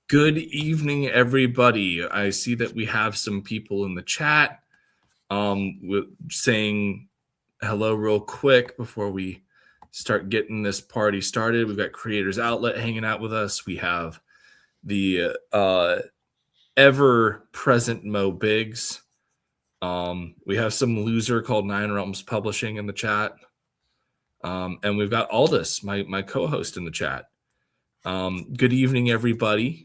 Good evening, everybody. I see that we have some people in the chat saying hello real quick before we start getting this party started. We've got Creators Outlet hanging out with us. We have the ever-present Mo Biggs. We have some loser called Nine Realms Publishing in the chat. And we've got Aldous, my co-host, in the chat. Good evening, everybody.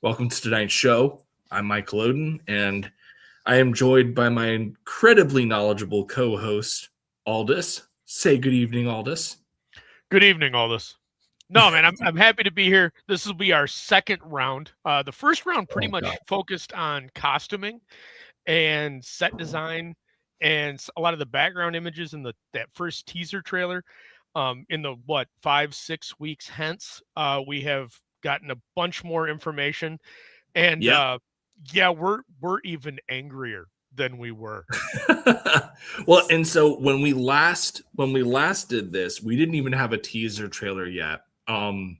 Welcome to tonight's show. I'm Mike Loden, and I am joined by my incredibly knowledgeable co-host, Aldous. Say good evening, Aldous. Good evening, Aldous. No, man, I'm happy to be here. This will be our second round. The first round pretty much focused on costuming and set design and a lot of the background images in that first teaser trailer. In the 5-6 weeks hence, we have gotten a bunch more information, and we're even angrier than we were. Well, and so when we last did this, we didn't even have a teaser trailer yet. They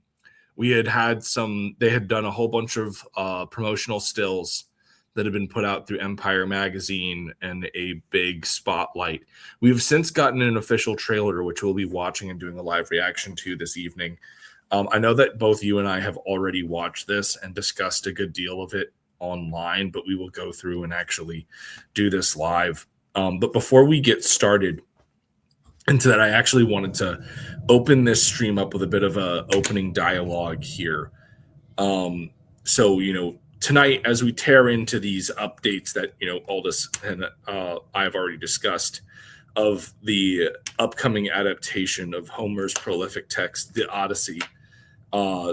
had done a whole bunch of promotional stills that have been put out through Empire Magazine and a big spotlight. We've since gotten an official trailer, which we'll be watching and doing a live reaction to this evening. I know that both you and I have already watched this and discussed a good deal of it online, but we will go through and actually do this live. But before we get started into that, I actually wanted to open this stream up with a bit of a opening dialogue here. Tonight, as we tear into these updates that, Aldous and I have already discussed of the upcoming adaptation of Homer's prolific text, the Odyssey,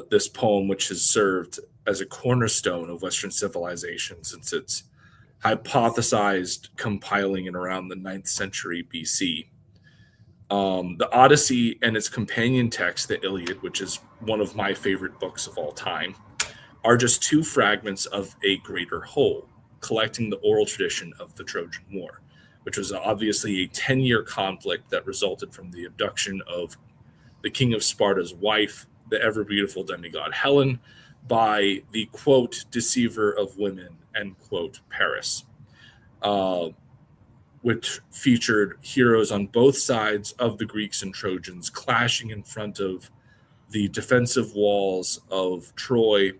this poem, which has served as a cornerstone of Western civilization since its hypothesized compiling in around the 9th century BC. The Odyssey and its companion text, the Iliad, which is one of my favorite books of all time, are just two fragments of a greater whole, collecting the oral tradition of the Trojan War, which was obviously a 10-year conflict that resulted from the abduction of the king of Sparta's wife, the ever-beautiful demigod Helen, by the, quote, deceiver of women, end quote, Paris, which featured heroes on both sides of the Greeks and Trojans clashing in front of the defensive walls of Troy,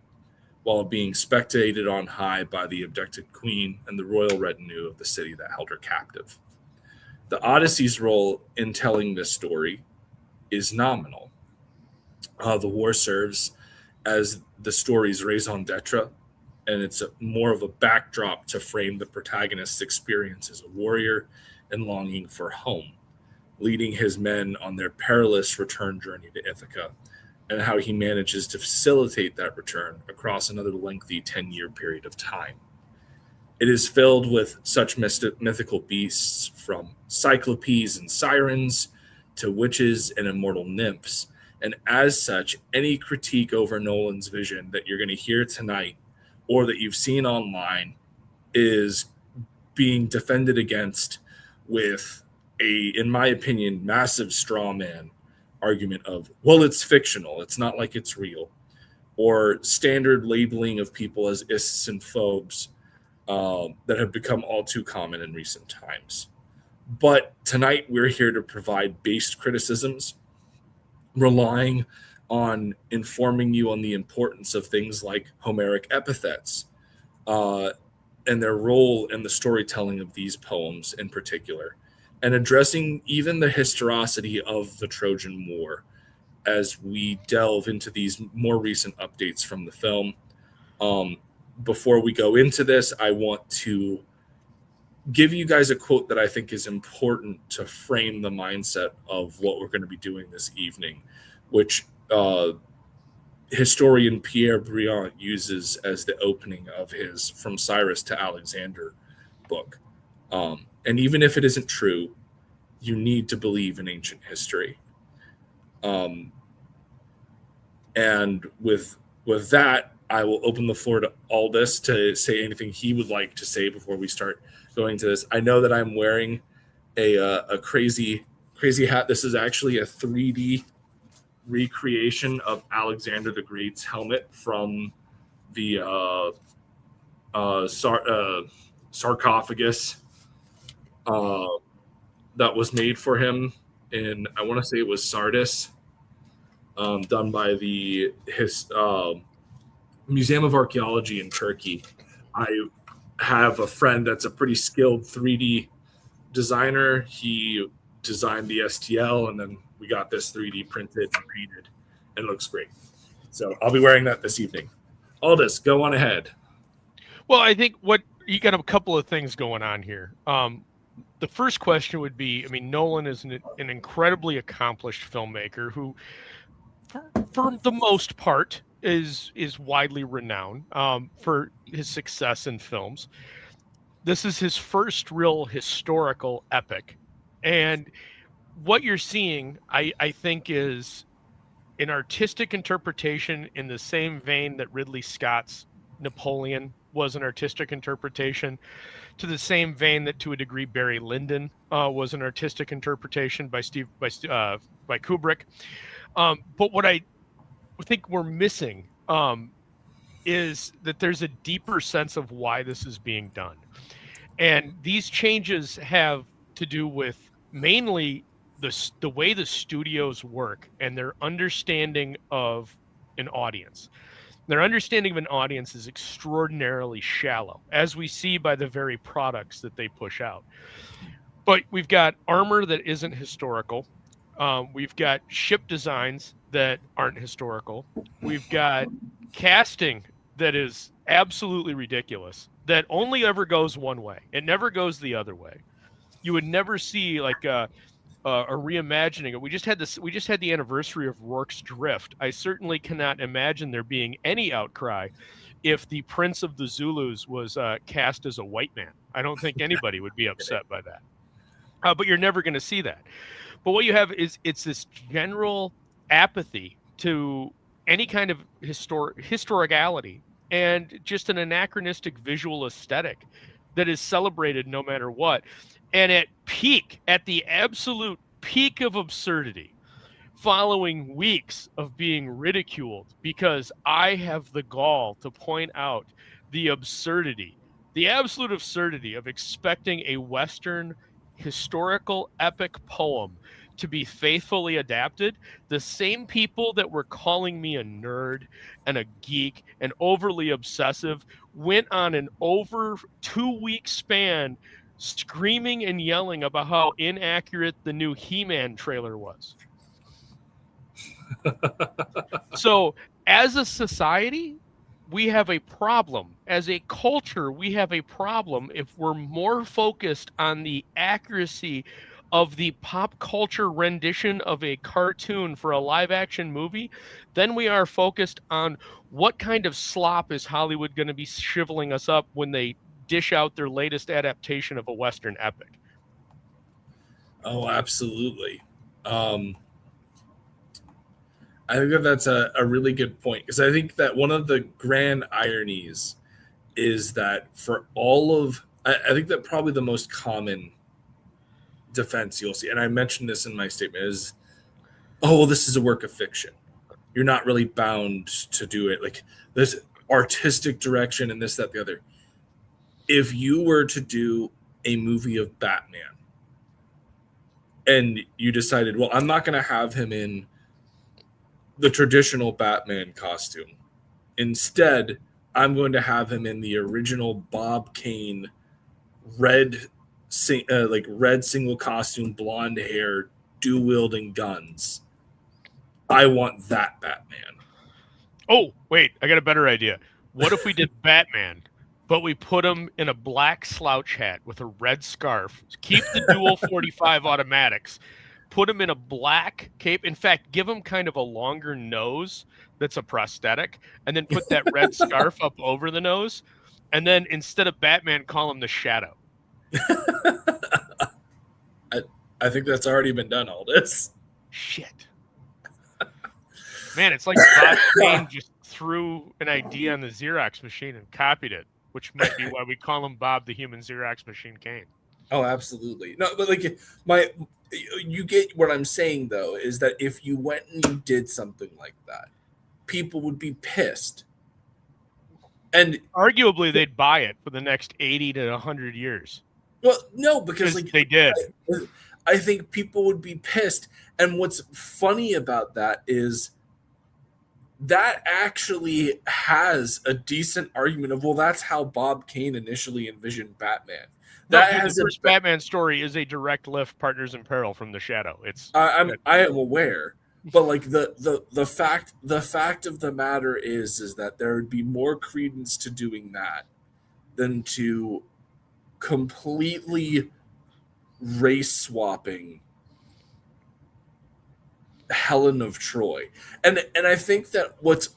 while being spectated on high by the abducted queen and the royal retinue of the city that held her captive. The Odyssey's role in telling this story is nominal. The war serves as the story's raison d'etre, and it's more of a backdrop to frame the protagonist's experience as a warrior and longing for home, leading his men on their perilous return journey to Ithaca, and how he manages to facilitate that return across another lengthy 10-year period of time. It is filled with such mythical beasts, from cyclopes and sirens to witches and immortal nymphs, and as such, any critique over Nolan's vision that you're going to hear tonight or that you've seen online is being defended against with a, in my opinion, massive straw man argument of, well, it's fictional, it's not like it's real, or standard labeling of people as ists and phobes that have become all too common in recent times. But tonight we're here to provide based criticisms, relying on informing you on the importance of things like Homeric epithets and their role in the storytelling of these poems in particular, and addressing even the historicity of the Trojan War as we delve into these more recent updates from the film. Before we go into this, I want to give you guys a quote that I think is important to frame the mindset of what we're going to be doing this evening, which historian Pierre Briand uses as the opening of his From Cyrus to Alexander book. And even if it isn't true, you need to believe in ancient history. And with that, I will open the floor to Aldous to say anything he would like to say before we start going to this. I know that I'm wearing a crazy hat. This is actually a 3D recreation of Alexander the Great's helmet from the sarcophagus uh, that was made for him in, I want to say it was Sardis, done by the Museum of Archaeology in Turkey. I have a friend that's a pretty skilled 3D designer. He designed the STL, and then we got this 3D printed and painted. It looks great. So I'll be wearing that this evening. Aldous, go on ahead. Well, I think what you got a couple of things going on here. The first question would be, I mean, Nolan is an incredibly accomplished filmmaker who, for the most part, is widely renowned for his success in films. This is his first real historical epic, and what you're seeing, I think, is an artistic interpretation in the same vein that Ridley Scott's Napoleon was an artistic interpretation, to the same vein that, to a degree, Barry Lyndon was an artistic interpretation by Kubrick. But what I think we're missing is that there's a deeper sense of why this is being done. And these changes have to do with mainly the way the studios work and their understanding of an audience. Their understanding of an audience is extraordinarily shallow, as we see by the very products that they push out. But we've got armor that isn't historical. We've got ship designs that aren't historical. We've got casting that is absolutely ridiculous, that only ever goes one way. It never goes the other way. You would never see like a reimagining. We just had this. We just had the anniversary of Rourke's Drift. I certainly cannot imagine there being any outcry if the Prince of the Zulus was cast as a white man. I don't think anybody would be upset by that. But you're never going to see that. But what you have is it's this general apathy to any kind of historicality and just an anachronistic visual aesthetic that is celebrated no matter what. And at the absolute peak of absurdity, following weeks of being ridiculed because I have the gall to point out the absurdity, the absolute absurdity of expecting a Western historical epic poem to be faithfully adapted, the same people that were calling me a nerd and a geek and overly obsessive went on an over 2-week span screaming and yelling about how inaccurate the new He-Man trailer was. So, as a society, we have a problem. As a culture, we have a problem if we're more focused on the accuracy of the pop culture rendition of a cartoon for a live action movie than we are focused on what kind of slop is Hollywood going to be shriveling us up when they dish out their latest adaptation of a Western epic. Oh, absolutely. I think that that's a really good point, because I think that one of the grand ironies is that for all of, I think that probably the most common defense you'll see, and I mentioned this in my statement, is, oh, well, this is a work of fiction. You're not really bound to do it. Like, this artistic direction and this, that, the other. If you were to do a movie of Batman and you decided, well, I'm not going to have him in the traditional Batman costume. Instead, I'm going to have him in the original Bob Kane red single costume, blonde hair, dual wielding guns. I want that Batman. Oh, wait, I got a better idea. What if we did Batman, but we put him in a black slouch hat with a red scarf, keep the dual 45 automatics, put him in a black cape. In fact, give him kind of a longer nose that's a prosthetic, and then put that red scarf up over the nose. And then instead of Batman, call him the Shadow. I think that's already been done, Aldous. Shit. Man, it's like Bob Kane just threw an idea on the Xerox machine and copied it, which might be why we call him Bob the Human Xerox Machine Kane. Oh, absolutely. No, but like you get what I'm saying, though, is that if you went and you did something like that, people would be pissed. And arguably they'd buy it for the next 80 to 100 years. Well, no, because like they did. I think people would be pissed. And what's funny about that is that actually has a decent argument of, well, that's how Bob Kane initially envisioned Batman. No, That dude, has the first Batman story is a direct lift, Partners in Peril from the Shadow. I am aware, but like the fact of the matter is that there would be more credence to doing that than to completely race swapping Helen of Troy. And I think that what's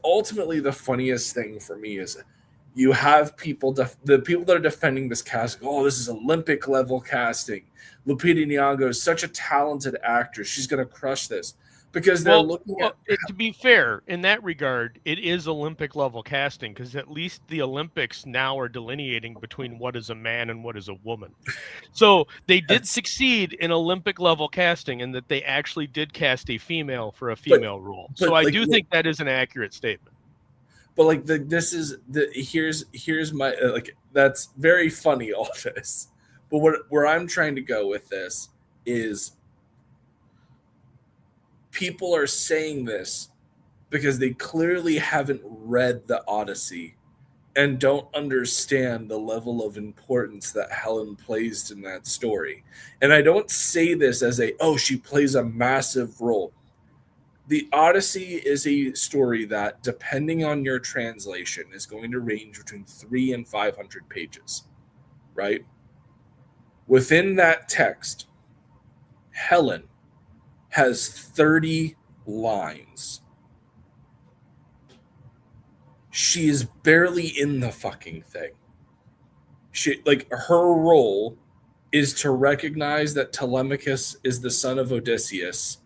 ultimately the funniest thing for me is you have the people that are defending this casting. Oh, this is Olympic level casting. Lupita Nyong'o is such a talented actor. She's going to crush this because they're looking at. To be fair, in that regard, it is Olympic level casting because at least the Olympics now are delineating between what is a man and what is a woman. So they did succeed in Olympic level casting in that they actually did cast a female for a female role. So I do think that is an accurate statement. But like here's my like that's very funny, all this. But where I'm trying to go with this is people are saying this because they clearly haven't read the Odyssey and don't understand the level of importance that Helen plays in that story. And I don't say this as she plays a massive role. The Odyssey is a story that, depending on your translation, is going to range between 300 and 500 pages, right? Within that text, Helen has 30 lines. She is barely in the fucking thing. Her role is to recognize that Telemachus is the son of Odysseus.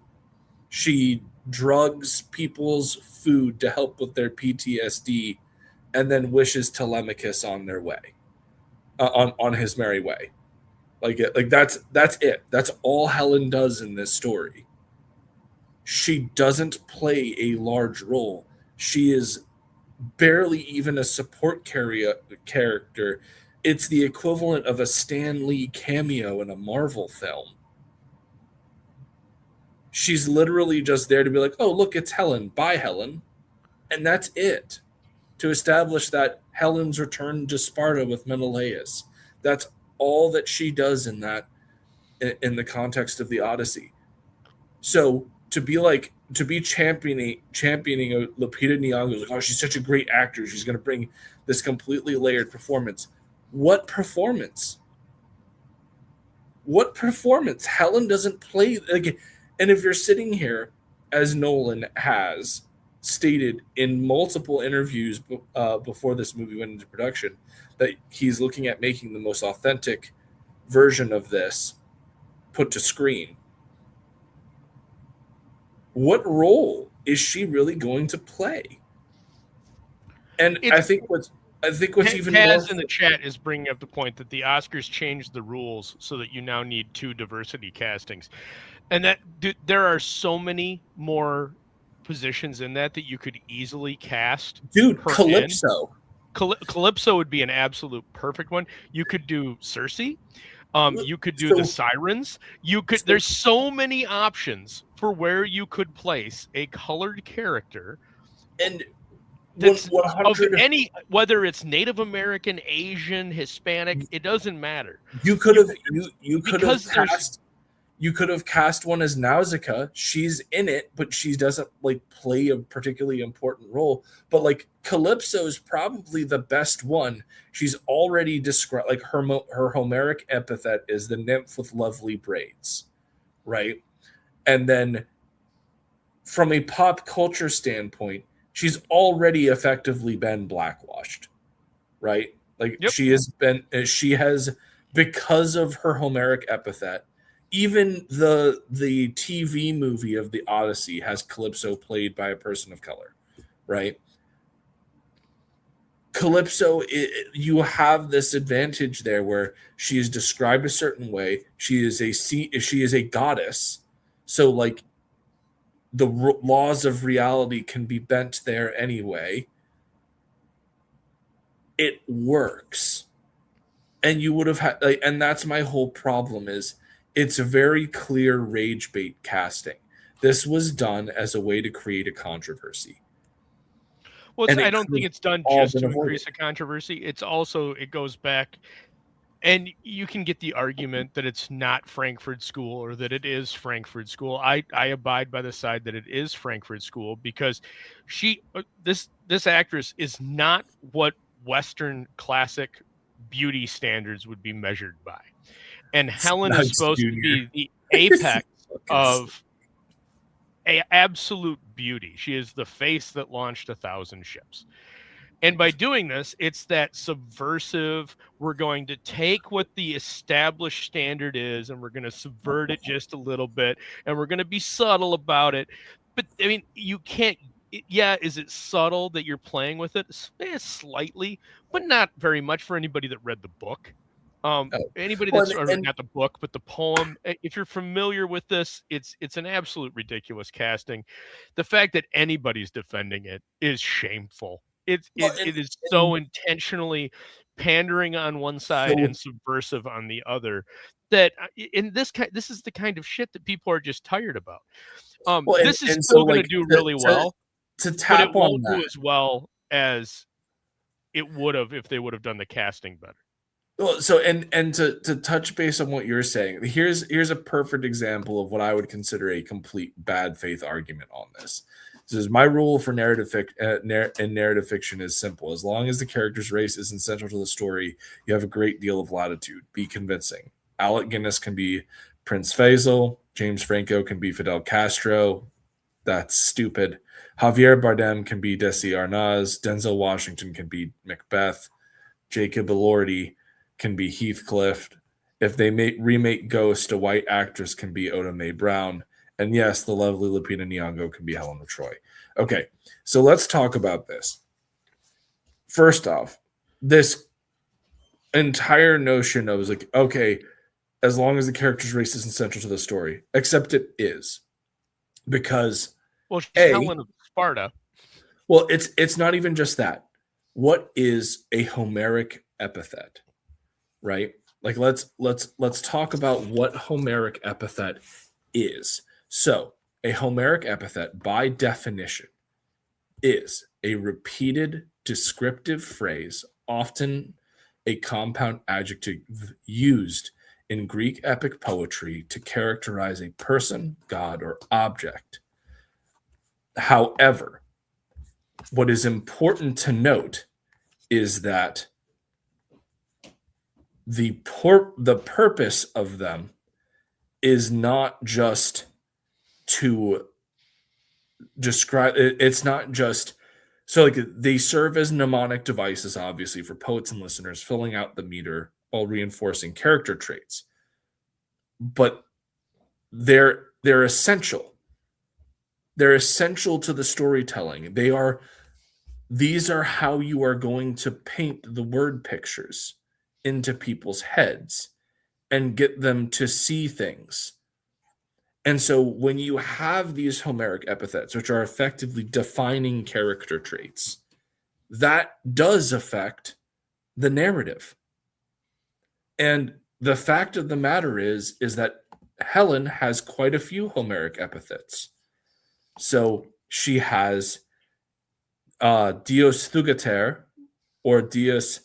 She drugs people's food to help with their PTSD, and then wishes Telemachus on their way, on his merry way. That's it. That's all Helen does in this story. She doesn't play a large role. She is barely even a support character. It's the equivalent of a Stan Lee cameo in a Marvel film. She's literally just there to be like, oh, look, it's Helen. Bye, Helen. And that's it. To establish that Helen's returned to Sparta with Menelaus. That's all that she does in the context of the Odyssey. So to be championing Lupita Nyong'o, like, oh, she's such a great actor. She's going to bring this completely layered performance. What performance? What performance? Helen doesn't play like. And if you're sitting here, as Nolan has stated in multiple interviews before this movie went into production, that he's looking at making the most authentic version of this put to screen, what role is she really going to play? And I think what's even Taz in the chat is bringing up the point that the Oscars changed the rules so that you now need 2 diversity castings. And that there are so many more positions in that you could easily cast. Dude, Calypso. Calypso would be an absolute perfect one. You could do Cersei. You could do the Sirens. There's so many options for where you could place a colored character. And that's of any, whether it's Native American, Asian, Hispanic, it doesn't matter. You could have cast one as Nausicaa. She's in it, but she doesn't play a particularly important role. But Calypso is probably the best one. She's already described, her Homeric epithet is the nymph with lovely braids, right? And then from a pop culture standpoint, she's already effectively been blackwashed, right? She has, because of her Homeric epithet. Even the TV movie of the Odyssey has Calypso played by a person of color, right? Calypso, you have this advantage there where she is described a certain way. She is a goddess, so the laws of reality can be bent there anyway. it works. And you would have had, like, and that's my whole problem is it's a very clear rage bait casting. This was done as a way to create a controversy, Well, and I it don't could think have it's done all just been to avoided. increase the controversy. It's also, it goes back, and you can get the argument that it's not Frankfurt School or that it is Frankfurt School. I abide by the side that it is Frankfurt School because this actress is not what Western classic beauty standards would be measured by. And Helen is Snipes supposed to Junior. be the apex Fucking of absolute beauty. She is the face that launched 1,000 ships. And by doing this, it's that subversive, we're going to take what the established standard is and we're going to subvert it just a little bit and we're going to be subtle about it. But I mean, you can't, yeah, is it subtle that you're playing with it? Slightly, but not very much for anybody that read the book. Oh. Anybody Well, that's, or and not the book, but the poem, if you're familiar with this, it's an absolute ridiculous casting. The fact that anybody's defending it is shameful. It well, it, it is and so intentionally pandering on one side so and subversive on the other that in this is the kind of shit that people are just tired about. well, This is and so still going to like do really well, to but it tap on won't do that. as well as it would have if they would have done the casting better. Well, so and to touch base on what you're saying, here's a perfect example of what I would consider a complete bad faith argument on this. This is my rule for narrative fiction is simple. As long as the character's race isn't central to the story, you have a great deal of latitude. Be convincing. Alec Guinness can be Prince Faisal. James Franco can be Fidel Castro. That's stupid. Javier Bardem can be Desi Arnaz. Denzel Washington can be Macbeth. Jacob Elordi can be Heathcliff. If they remake Ghost, a white actress can be Oda Mae Brown. And yes, the lovely Lupita Nyong'o can be Helen of Troy. Okay, so let's talk about this. First off, this entire notion of like, okay, as long as the character's race isn't central to the story, except it is. Because Well, she's A, Helen of Sparta. well, it's not even just that. What is a Homeric epithet? Right? Like let's talk about what Homeric epithet is. So, a Homeric epithet by definition is a repeated descriptive phrase, often a compound adjective used in Greek epic poetry to characterize a person, god, or object. However, what is important to note is that the purpose of them is not just to describe it's not just so like they serve as mnemonic devices obviously for poets and listeners filling out the meter while reinforcing character traits, but they're essential. They're essential to the storytelling. These are how you are going to paint the word pictures into people's heads and get them to see things. And so when you have these Homeric epithets, which are effectively defining character traits, that does affect the narrative. And the fact of the matter is that Helen has quite a few Homeric epithets. So she has Dios Thugater or Dios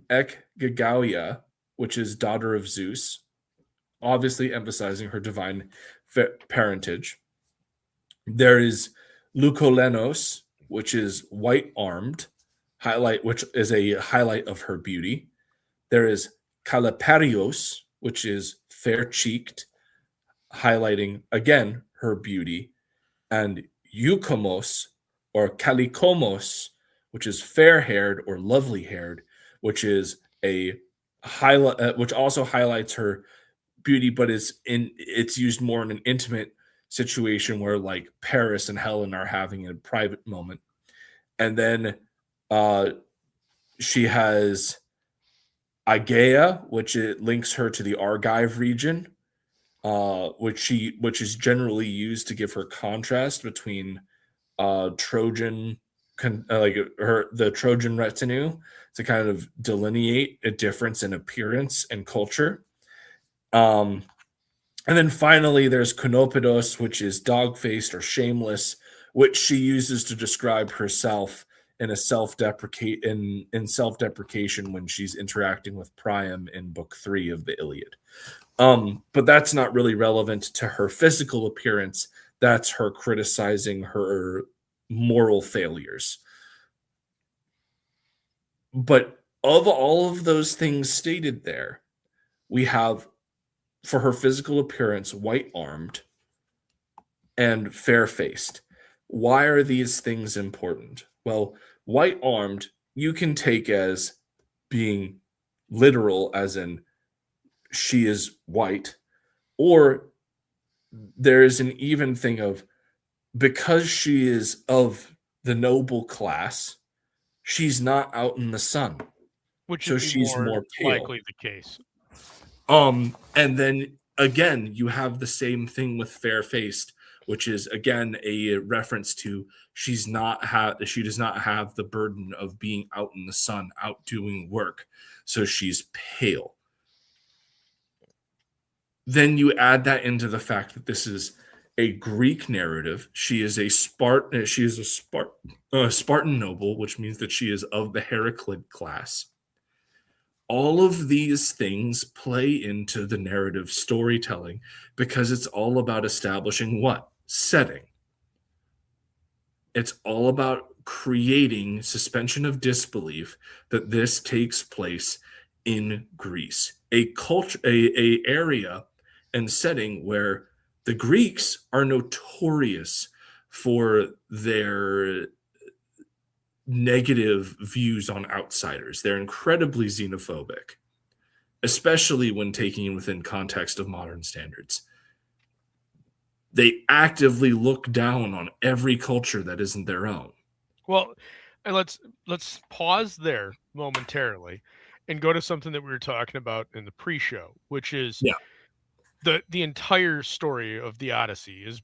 Ekgagauia, which is daughter of Zeus, obviously emphasizing her divine parentage. There is Leukolenos, which is white armed, which is a highlight of her beauty. There is Caliparios, which is fair cheeked, highlighting again her beauty, and Eukomos or Kalikomos, which is fair haired or lovely haired, which is a highlight, which also highlights her beauty, but it's used more in an intimate situation where like Paris and Helen are having a private moment. And then she has Aegea, which it links her to the Argive region, which is generally used to give her contrast between Trojan the Trojan retinue to kind of delineate a difference in appearance and culture. Um, and then finally, there's Konopidos, which is dog-faced or shameless, which she uses to describe herself in a self-deprecation when she's interacting with Priam in Book 3 of the Iliad. But that's not really relevant to her physical appearance. That's her criticizing her moral failures. But of all of those things stated there, we have, for her physical appearance, white-armed and fair-faced. Why are these things important? Well, white-armed you can take as being literal, as in she is white, or there is an even thing of, because she is of the noble class, she's not out in the sun, Which so would be she's more more pale. likely the case. And then again, you have the same thing with fair faced, which is again a reference to she does not have the burden of being out in the sun, out doing work, so she's pale. Then you add that into the fact that this is a Greek narrative. She is a Spartan noble, which means that she is of the Heraclid class. All of these things play into the narrative storytelling because it's all about establishing what? Setting. It's all about creating suspension of disbelief that this takes place in Greece, a culture, a area and setting where the Greeks are notorious for their negative views on outsiders. They're incredibly xenophobic, especially when taking within context of modern standards. They actively look down on every culture that isn't their own. Well, and let's pause there momentarily and go to something that we were talking about in the pre-show, which is Yeah. the entire story of the Odyssey is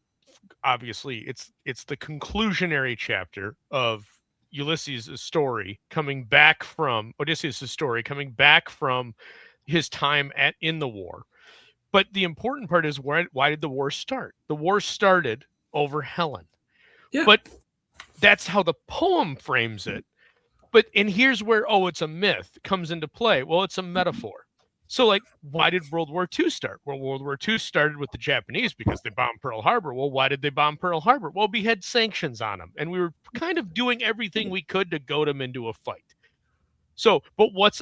obviously it's the conclusionary chapter of Ulysses' story coming back from Odysseus' story coming back from his time in the war. But the important part is why did the war start? The war started over Helen. Yeah. But that's how the poem frames it. But and here's where it's a myth comes into play. Well, it's a metaphor. So, like, why did World War II start? Well, World War II started with the Japanese because they bombed Pearl Harbor. Well, why did they bomb Pearl Harbor? Well, we had sanctions on them, and we were kind of doing everything we could to goad them into a fight. So, but what's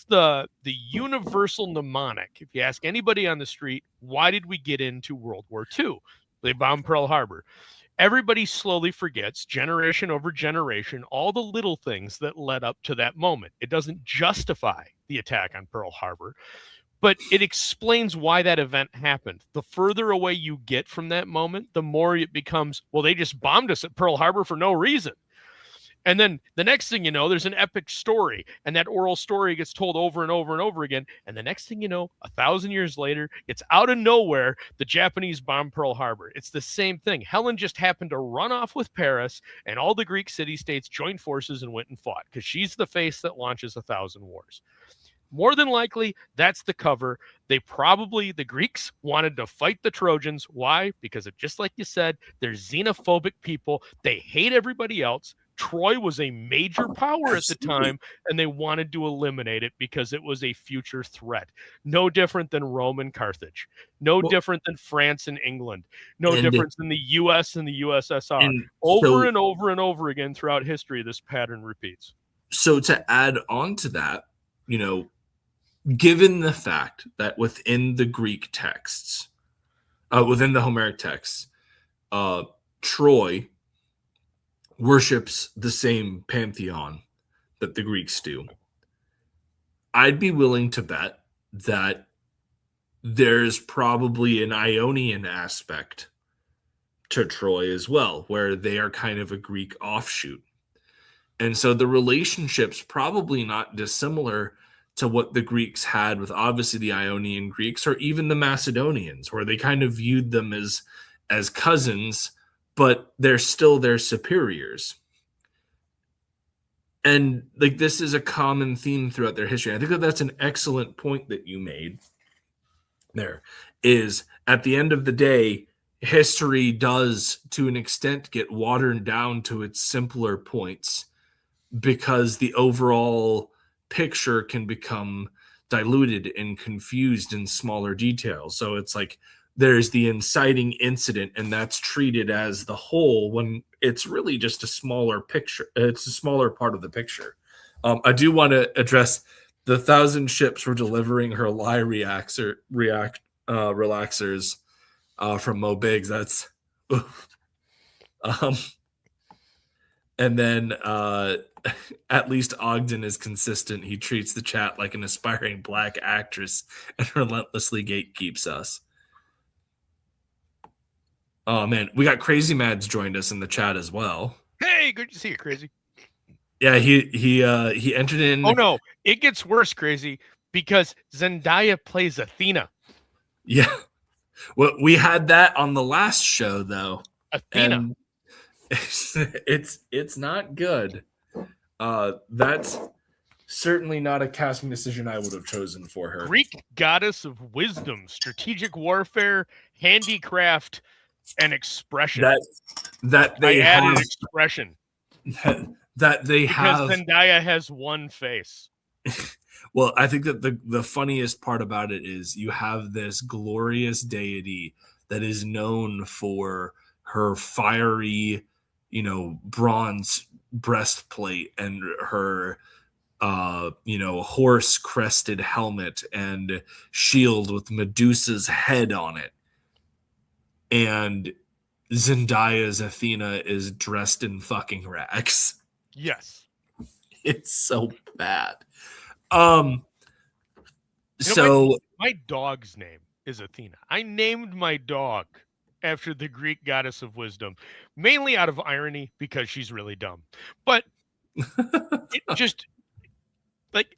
the universal mnemonic? If you ask anybody on the street, why did we get into World War II? They bombed Pearl Harbor. Everybody slowly forgets, generation over generation, all the little things that led up to that moment. It doesn't justify the attack on Pearl Harbor, but it explains why that event happened. The further away you get from that moment, the more it becomes, well, they just bombed us at Pearl Harbor for no reason. And then the next thing you know, there's an epic story, and that oral story gets told over and over and over again. And the next thing you know, 1,000 years later, it's out of nowhere, the Japanese bomb Pearl Harbor. It's the same thing. Helen just happened to run off with Paris, and all the Greek city-states joined forces and went and fought because she's the face that launches 1,000 wars. More than likely, that's the cover. The Greeks wanted to fight the Trojans. Why? Because of, just like you said, they're xenophobic people. They hate everybody else. Troy was a major power at the time, and they wanted to eliminate it because it was a future threat. No different than Rome and Carthage. No different than France and England. No difference than the U.S. and the USSR. Over and over and over again throughout history, this pattern repeats. So to add on to that, given the fact that within the Greek texts, within the Homeric texts, Troy worships the same pantheon that the Greeks do, I'd be willing to bet that there's probably an Ionian aspect to Troy as well, where they are kind of a Greek offshoot. And so the relationship's probably not dissimilar to what the Greeks had with obviously the Ionian Greeks or even the Macedonians, where they kind of viewed them as cousins, but they're still their superiors. And like this is a common theme throughout their history. I think that that's an excellent point that you made there is at the end of the day, history does to an extent get watered down to its simpler points because the overall picture can become diluted and confused in smaller details. So it's like there's the inciting incident, and that's treated as the whole when it's really just a smaller picture. It's a smaller part of the picture. I do want to address the thousand ships were delivering her lie relaxers from Mo Biggs. That's um, and then at least Ogden is consistent. He treats the chat like an aspiring black actress and relentlessly gatekeeps us. Oh man, we got Crazy Mads joined us in the chat as well. Hey, good to see you, Crazy. Yeah, he entered in. Oh no, it gets worse, Crazy, because Zendaya plays Athena. Yeah, well, we had that on the last show though. Athena. And it's not good. That's certainly not a casting decision I would have chosen for her. Greek goddess of wisdom, strategic warfare, handicraft, and expression. That they added have expression. That they because have. Zendaya has one face. Well, I think that the funniest part about it is you have this glorious deity that is known for her fiery, bronze breastplate and her horse crested helmet and shield with Medusa's head on it. And Zendaya's Athena is dressed in fucking rags. Yes. It's so bad. My dog's name is Athena. I named my dog after the Greek goddess of wisdom, mainly out of irony because she's really dumb. But it just like,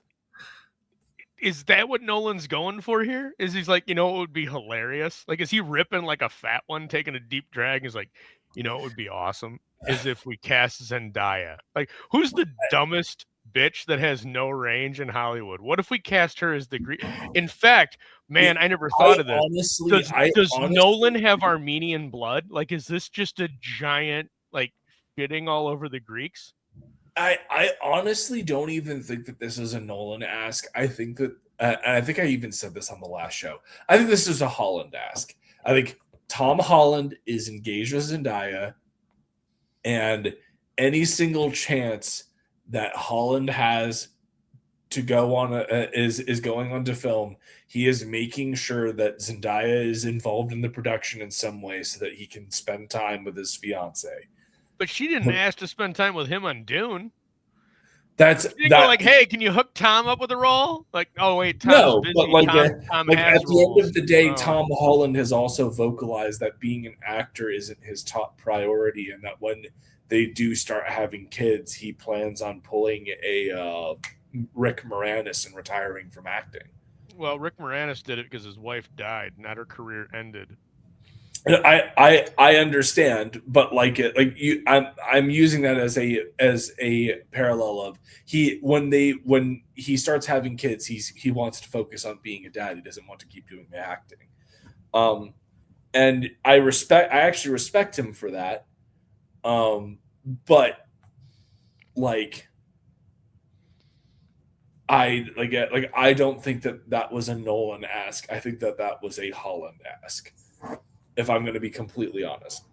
is that what Nolan's going for here? Is he's like, it would be hilarious? Like, is he ripping like a fat one, taking a deep drag? He's like, it would be awesome is if we cast Zendaya. Like, who's the dumbest bitch that has no range in Hollywood? What if we cast her as the Greek? In fact, man, I never thought of this. Does Nolan have Armenian blood? Like, is this just a giant, like, shitting all over the Greeks? I honestly don't even think that this is a Nolan ask. I think that, and I think I even said this on the last show, I think this is a Holland ask. I think Tom Holland is engaged with Zendaya, and any single chance that Holland has to go on is going on to film, he is making sure that Zendaya is involved in the production in some way so that he can spend time with his fiance. But she didn't ask to spend time with him on Dune. That's go like, hey, can you hook Tom up with a role? Like, oh wait, Tom's busy. But like, Tom like has at the end of the day, Oh. Tom Holland has also vocalized that being an actor isn't his top priority, and that when they do start having kids, he plans on pulling a Rick Moranis and retiring from acting. Well, Rick Moranis did it because his wife died, not her career ended. I understand, but I'm using that as a parallel of when he starts having kids, he wants to focus on being a dad. He doesn't want to keep doing the acting. And I actually respect him for that. But like I don't think that was a Nolan ask. I think that was a Holland ask, if I'm going to be completely honest.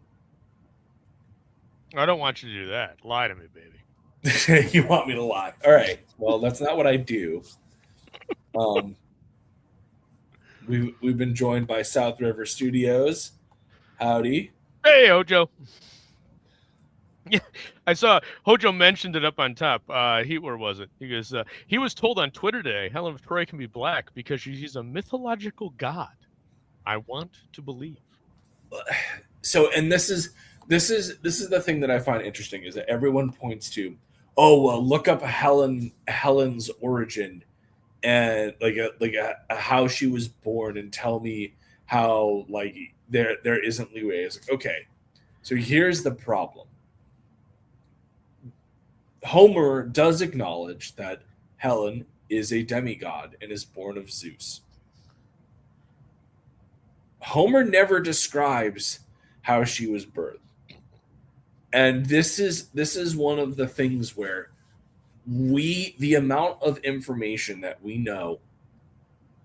I don't want you to do that. Lie to me, baby. You want me to lie? All right. Well, that's not what I do. We've been joined by South River Studios. Howdy. Hey, Hojo. Yeah, I saw Hojo mentioned it up on top. Where was it? He goes, he was told on Twitter today, Helen of Troy can be black because she's a mythological god. I want to believe. So, and this is the thing that I find interesting is that everyone points to, look up Helen's origin and how she was born and tell me how there isn't leeway. It's like, okay, so here's the problem. Homer does acknowledge that Helen is a demigod and is born of Zeus. Homer never describes how she was birthed. And this is one of the things where the amount of information that we know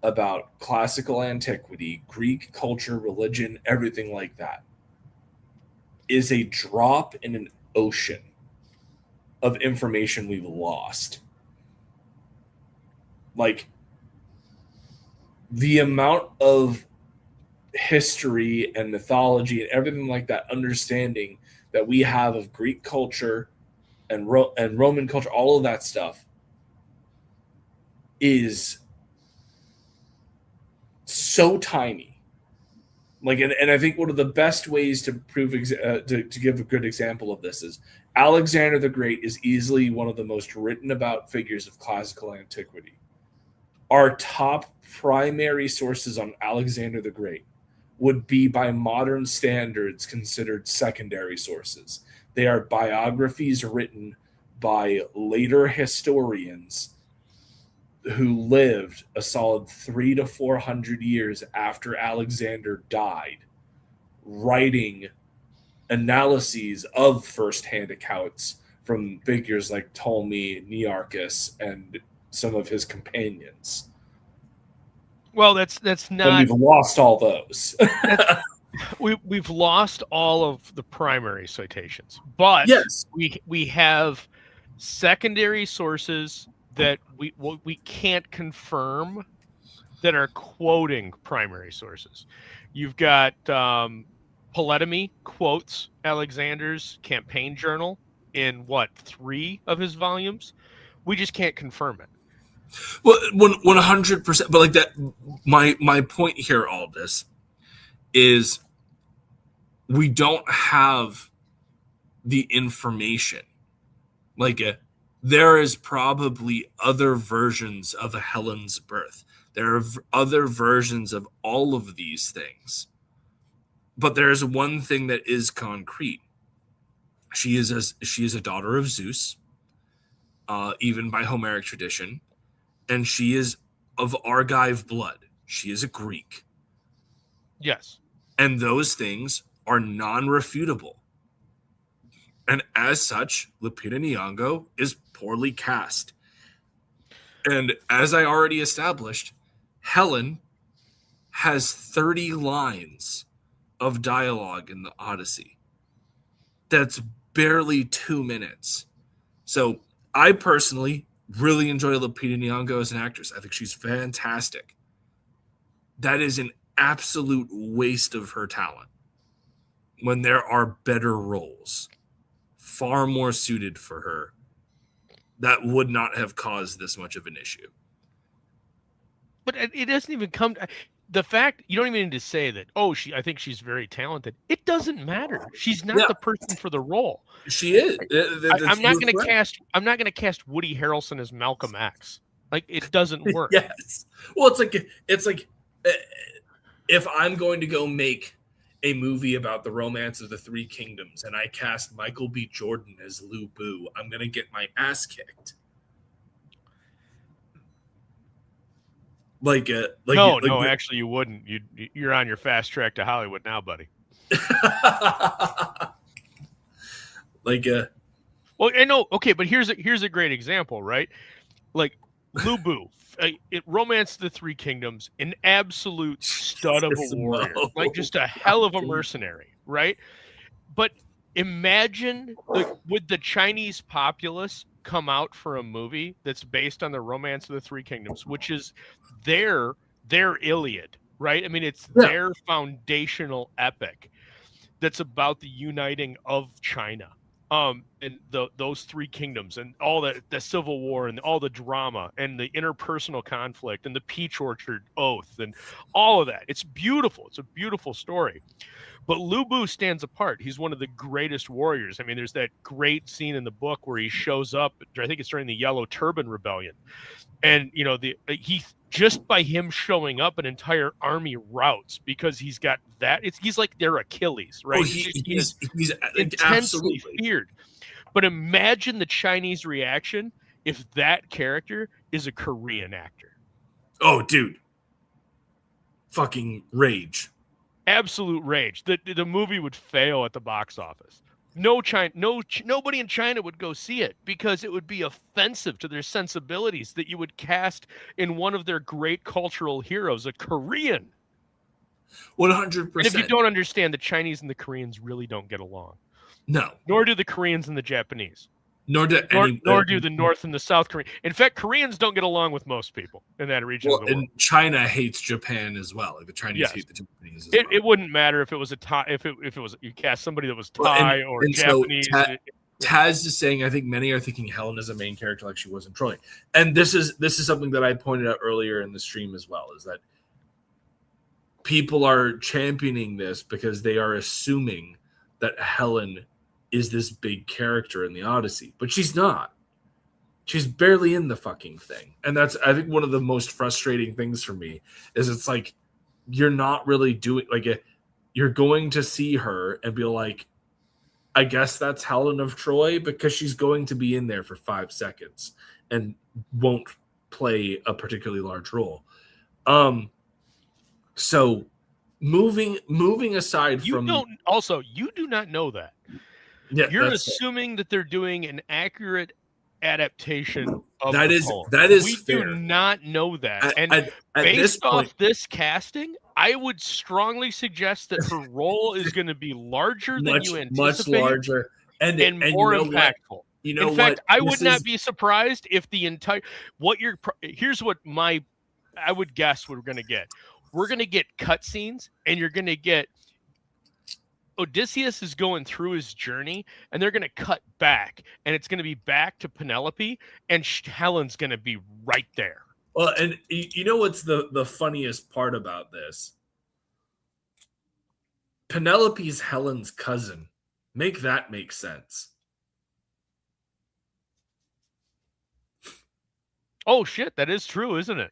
about classical antiquity, Greek culture, religion, everything like that is a drop in an ocean of information we've lost. Like the amount of history and mythology and everything like that, understanding that we have of Greek culture and Roman culture, all of that stuff is so tiny. Like, and I think one of the best ways to prove to give a good example of this is Alexander the Great is easily one of the most written about figures of classical antiquity. Our top primary sources on Alexander the Great would be, by modern standards, considered secondary sources. They are biographies written by later historians who lived a solid 300 to 400 years after Alexander died, writing analyses of firsthand accounts from figures like Ptolemy, Nearchus, and some of his companions. Well, that's not. And we've lost all those. We've lost all of the primary citations, but yes, we have secondary sources that we can't confirm that are quoting primary sources. You've got Ptolemy quotes Alexander's campaign journal in 3 of his volumes. We just can't confirm it. Well, 100%. But like that, my point here, Aldous, is we don't have the information. Like there is probably other versions of a Helen's birth. There are other versions of all of these things. But there's one thing that is concrete. She is a daughter of Zeus, even by Homeric tradition. And she is of Argive blood. She is a Greek. Yes. And those things are non-refutable. And as such, Lupita Nyong'o is poorly cast. And as I already established, Helen has 30 lines of dialogue in the Odyssey. That's barely 2 minutes. So I personally really enjoy Lupita Nyong'o as an actress. I think she's fantastic. That is an absolute waste of her talent when there are better roles, far more suited for her, that would not have caused this much of an issue. But it doesn't even come to the fact. You don't even need to say that, I think she's very talented. It doesn't matter. She's not the person for the role. She is. I'm not going to cast Woody Harrelson as Malcolm X. Like, it doesn't work. Yes. Well, it's like if I'm going to go make a movie about the romance of the Three Kingdoms and I cast Michael B. Jordan as Lu Bu, I'm going to get my ass kicked. No, actually, you wouldn't. You're on your fast track to Hollywood now, buddy. Well, I know. Okay, but here's a great example, right? Like Lu Bu, it romanced the Three Kingdoms, an absolute stud of a warrior, like just a hell of a mercenary, right? But imagine would the Chinese populace come out for a movie that's based on the romance of the Three Kingdoms, which is their Iliad, right? I mean, it's their foundational epic that's about the uniting of China, and those three kingdoms, and all the civil war, and all the drama, and the interpersonal conflict, and the Peach Orchard Oath, and all of that. It's beautiful. It's a beautiful story. But Lu Bu stands apart. He's one of the greatest warriors. I mean, there's that great scene in the book where he shows up. I think it's during the Yellow Turban Rebellion, and he just by him showing up, an entire army routs because he's got that. He's like their Achilles, right? He's intensely feared. But imagine the Chinese reaction if that character is a Korean actor. Oh, dude. Fucking rage. Absolute rage. The movie would fail at the box office. Nobody in China would go see it because it would be offensive to their sensibilities that you would cast in one of their great cultural heroes a Korean. 100%. And if you don't understand, the Chinese and the Koreans really don't get along. No. Nor do the Koreans and the Japanese. Nor do the North and the South Korean. In fact, Koreans don't get along with most people in that region of the world. And China hates Japan as well. Like the Chinese hate the Japanese as well. It wouldn't matter if it was a Thai, if it was you cast somebody that was Thai or Japanese. So Taz is saying, I think many are thinking Helen is a main character like she was in Troy. And this is something that I pointed out earlier in the stream as well, is that people are championing this because they are assuming that Helen is this big character in the Odyssey, but she's not. She's barely in the fucking thing. And that's, I think, one of the most frustrating things for me is it's like, you're not really doing, like, you're going to see her and be like, I guess that's Helen of Troy, because she's going to be in there for 5 seconds and won't play a particularly large role. So moving aside you do not know that. Yeah, you're assuming that they're doing an accurate adaptation of that the is we fair. do not know that. At based off this casting, I would strongly suggest that her role is going to be larger than you anticipate, much larger and more impactful. In fact, I would not be surprised if the entire here's what I would guess we're going to get. We're going to get cutscenes, and you're going to get Odysseus is going through his journey, and they're going to cut back, and it's going to be back to Penelope, and Helen's going to be right there. Well, and you know what's the funniest part about this? Penelope's Helen's cousin. Make that make sense. Oh, shit. That is true, isn't it?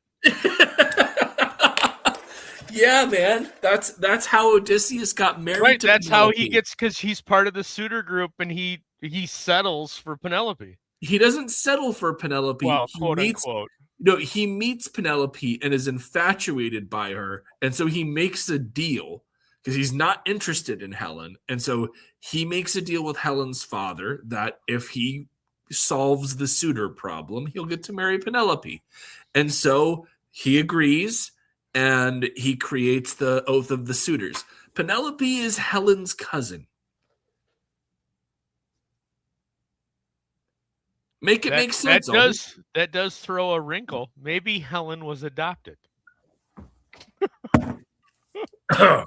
Yeah, man. That's how Odysseus got married. Right, to that's Penelope. how he gets, because he's part of the suitor group, and he settles for Penelope. He doesn't settle for Penelope. Well, quote unquote. No, he meets Penelope and is infatuated by her, and so he makes a deal because he's not interested in Helen, and so he makes a deal with Helen's father that if he solves the suitor problem, he'll get to marry Penelope, and so he agrees. And he creates the Oath of the Suitors. Penelope is Helen's cousin. Make sense. That does throw a wrinkle. Maybe Helen was adopted. Okay.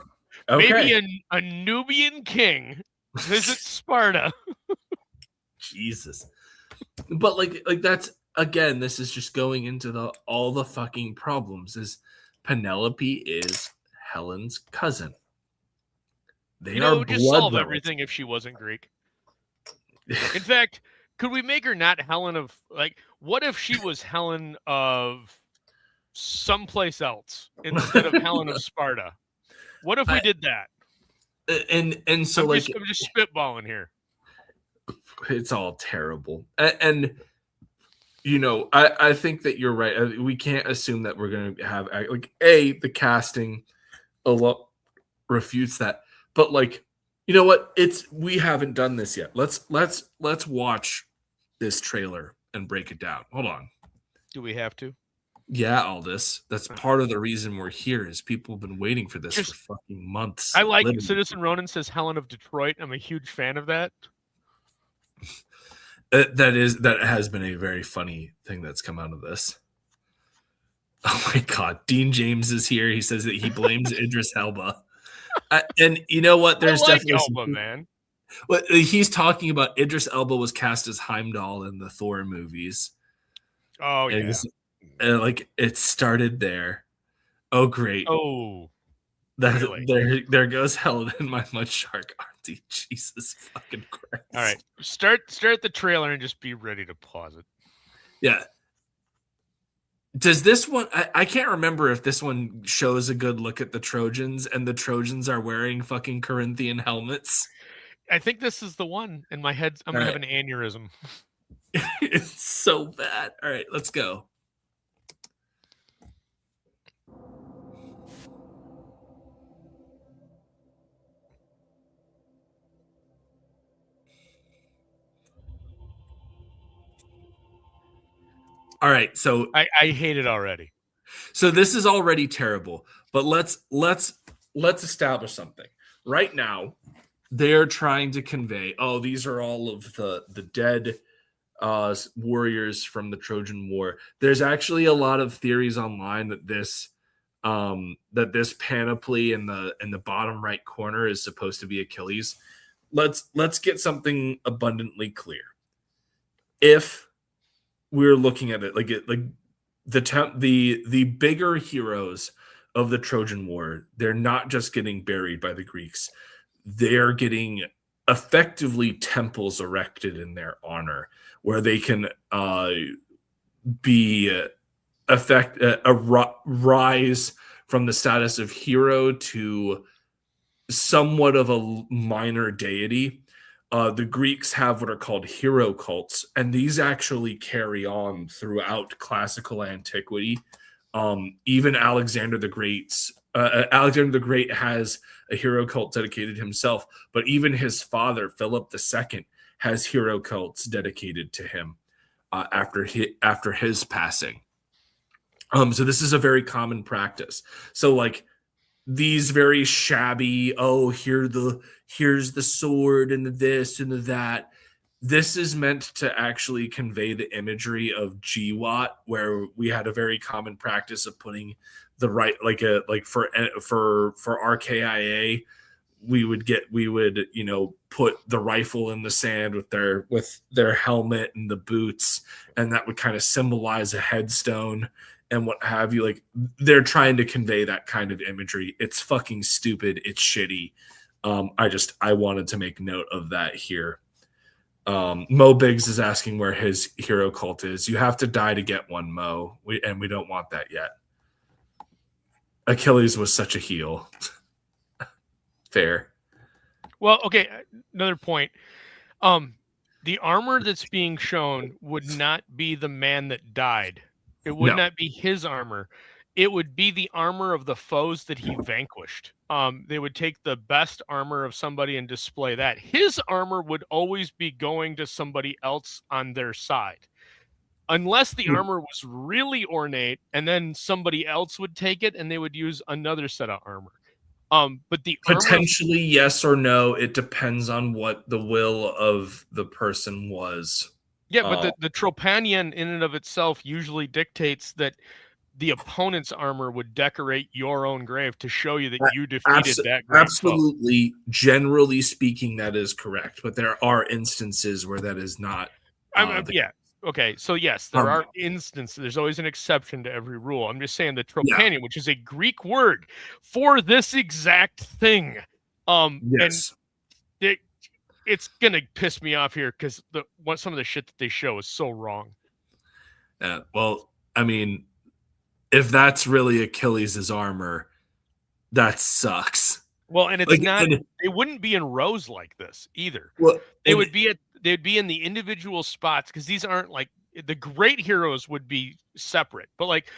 Maybe a Nubian king visits Sparta. Jesus. But like that's, again, this is just going into all the fucking problems. Is Penelope is Helen's cousin. They are would just solve everything if she wasn't Greek. In fact, could we make her not Helen of, like, what if she was Helen of someplace else instead of Helen of Sparta? What if we did that? And so I'm just spitballing here. It's all terrible. And you know, I think that you're right. We can't assume that we're going to have, like, the casting a lot refutes that. But, like, you know what? We haven't done this yet. Let's watch this trailer and break it down. Hold on. Do we have to? Yeah, Aldous. That's part of the reason we're here, is people have been waiting for this for fucking months. I like Citizen Ronan says Helen of Detroit. I'm a huge fan of that. That has been a very funny thing that's come out of this. Oh my God. Dean James is here. He says that he blames Idris Elba. And you know what? There's definitely Elba, man. Well, he's talking about Idris Elba was cast as Heimdall in the Thor movies. Oh, yeah. And like, it started there. Oh, great. Oh, really? There goes Helen in my mud shark auntie. Jesus fucking Christ. All right. Start the trailer and just be ready to pause it. Yeah. Does this one, I can't remember if this one shows a good look at the Trojans, and the Trojans are wearing fucking Corinthian helmets. I think this is the one in my head. I'm All gonna have right. an aneurysm. It's so bad. All right, let's go. All right, I hate it already. so this is already terrible, but let's establish something. Right now, they're trying to convey, oh, these are all of the dead warriors from the Trojan War. There's actually a lot of theories online that this panoply in the bottom right corner is supposed to be Achilles. Let's get something abundantly clear. If we're looking at it like the bigger heroes of the Trojan War, they're not just getting buried by the Greeks. They're getting effectively temples erected in their honor where they can be rise from the status of hero to somewhat of a minor deity. The Greeks have what are called hero cults, and these actually carry on throughout classical antiquity. Even Alexander the Great has a hero cult dedicated himself, but even his father, Philip II, has hero cults dedicated to him after his passing. So this is a very common practice. So like these very shabby, oh, here's the sword and the this and the that. This is meant to actually convey the imagery of GWAT, where we had a very common practice of putting the right, like for RKIA, we would put the rifle in the sand with their helmet and the boots, and that would kind of symbolize a headstone and what have you. Like they're trying to convey that kind of imagery. It's fucking stupid. It's shitty. I wanted to make note of that here. Mo Biggs is asking where his hero cult is. You have to die to get one, Mo. We don't want that yet. Achilles was such a heel. Fair. Well, okay, another point. The armor that's being shown would not be the man that died. It would No. not be his armor. It would be the armor of the foes that he vanquished. They would take the best armor of somebody and display that. His armor would always be going to somebody else on their side. Unless the armor was really ornate, and then somebody else would take it and they would use another set of armor. But the potentially yes or no. It depends on what the will of the person was. Yeah, but the Tropanion in and of itself usually dictates that the opponent's armor would decorate your own grave to show you that you defeated that great absolutely foe. Generally speaking, that is correct, but there are instances where that is not. Yeah. Okay, so yes, there are instances. There's always an exception to every rule. I'm just saying the Tropanion, which is a Greek word for this exact thing. Yes. And it's gonna piss me off here because some of the shit that they show is so wrong. Well, I mean, if that's really Achilles' armor, that sucks. Well, and it's not. They wouldn't be in rows like this either. Well, they'd be in the individual spots because these aren't like the great heroes would be separate. But like,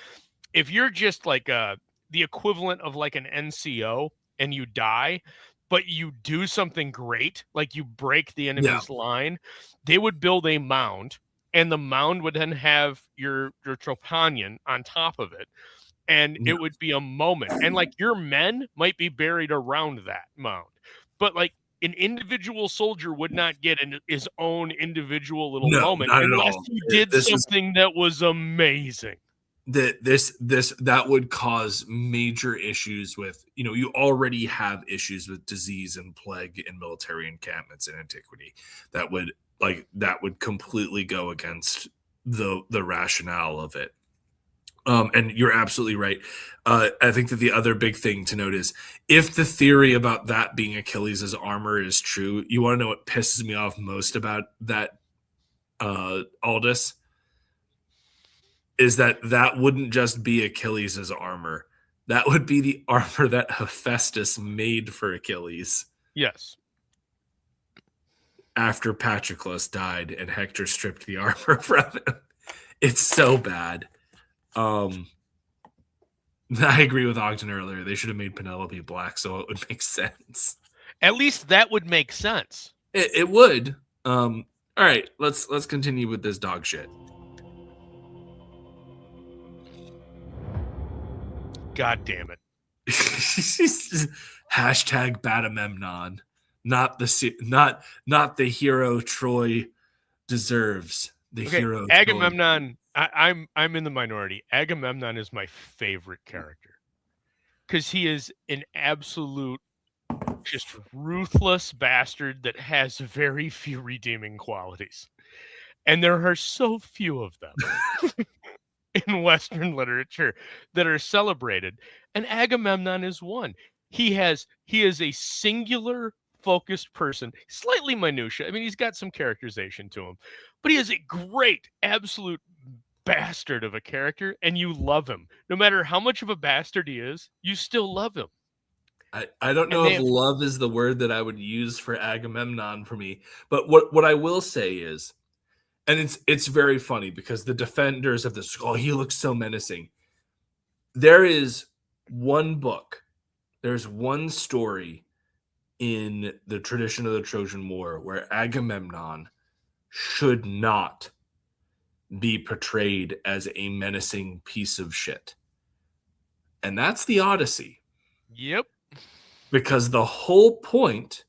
if you're just like the equivalent of like an NCO and you die, but you do something great, like you break the enemy's line, they would build a mound, and the mound would then have your Tropanion on top of it. And it would be a moment. And like your men might be buried around that mound. But like an individual soldier would not get his own individual little moment unless he did something that was amazing. That would cause major issues with, you already have issues with disease and plague in military encampments in antiquity. That would completely go against the rationale of it. And you're absolutely right. I think that the other big thing to note is if the theory about that being Achilles' armor is true, you want to know what pisses me off most about that, Aldous? Is that wouldn't just be Achilles' armor. That would be the armor that Hephaestus made for Achilles. Yes. after Patroclus died and Hector stripped the armor from him. It's so bad. I agree with Ogden earlier. They should have made Penelope black so it would make sense. At least that would make sense. It would. All right, let's continue with this dog shit. God damn it. Hashtag Batamemnon. Not the hero Troy deserves. The hero Agamemnon. I'm in the minority. Agamemnon is my favorite character because he is an absolute, just ruthless bastard that has very few redeeming qualities, and there are so few of them in Western literature that are celebrated, and Agamemnon is one. He is a singular focused person, slightly minutia. I mean, he's got some characterization to him, but he is a great, absolute bastard of a character, and you love him. No matter how much of a bastard he is, you still love him. I don't know if love is the word that I would use for Agamemnon for me, but what I will say is, and it's very funny because the defenders of this, oh, he looks so menacing. There is one book, there's one story in the tradition of the Trojan War where Agamemnon should not be portrayed as a menacing piece of shit. And that's the Odyssey. Yep. Because the whole point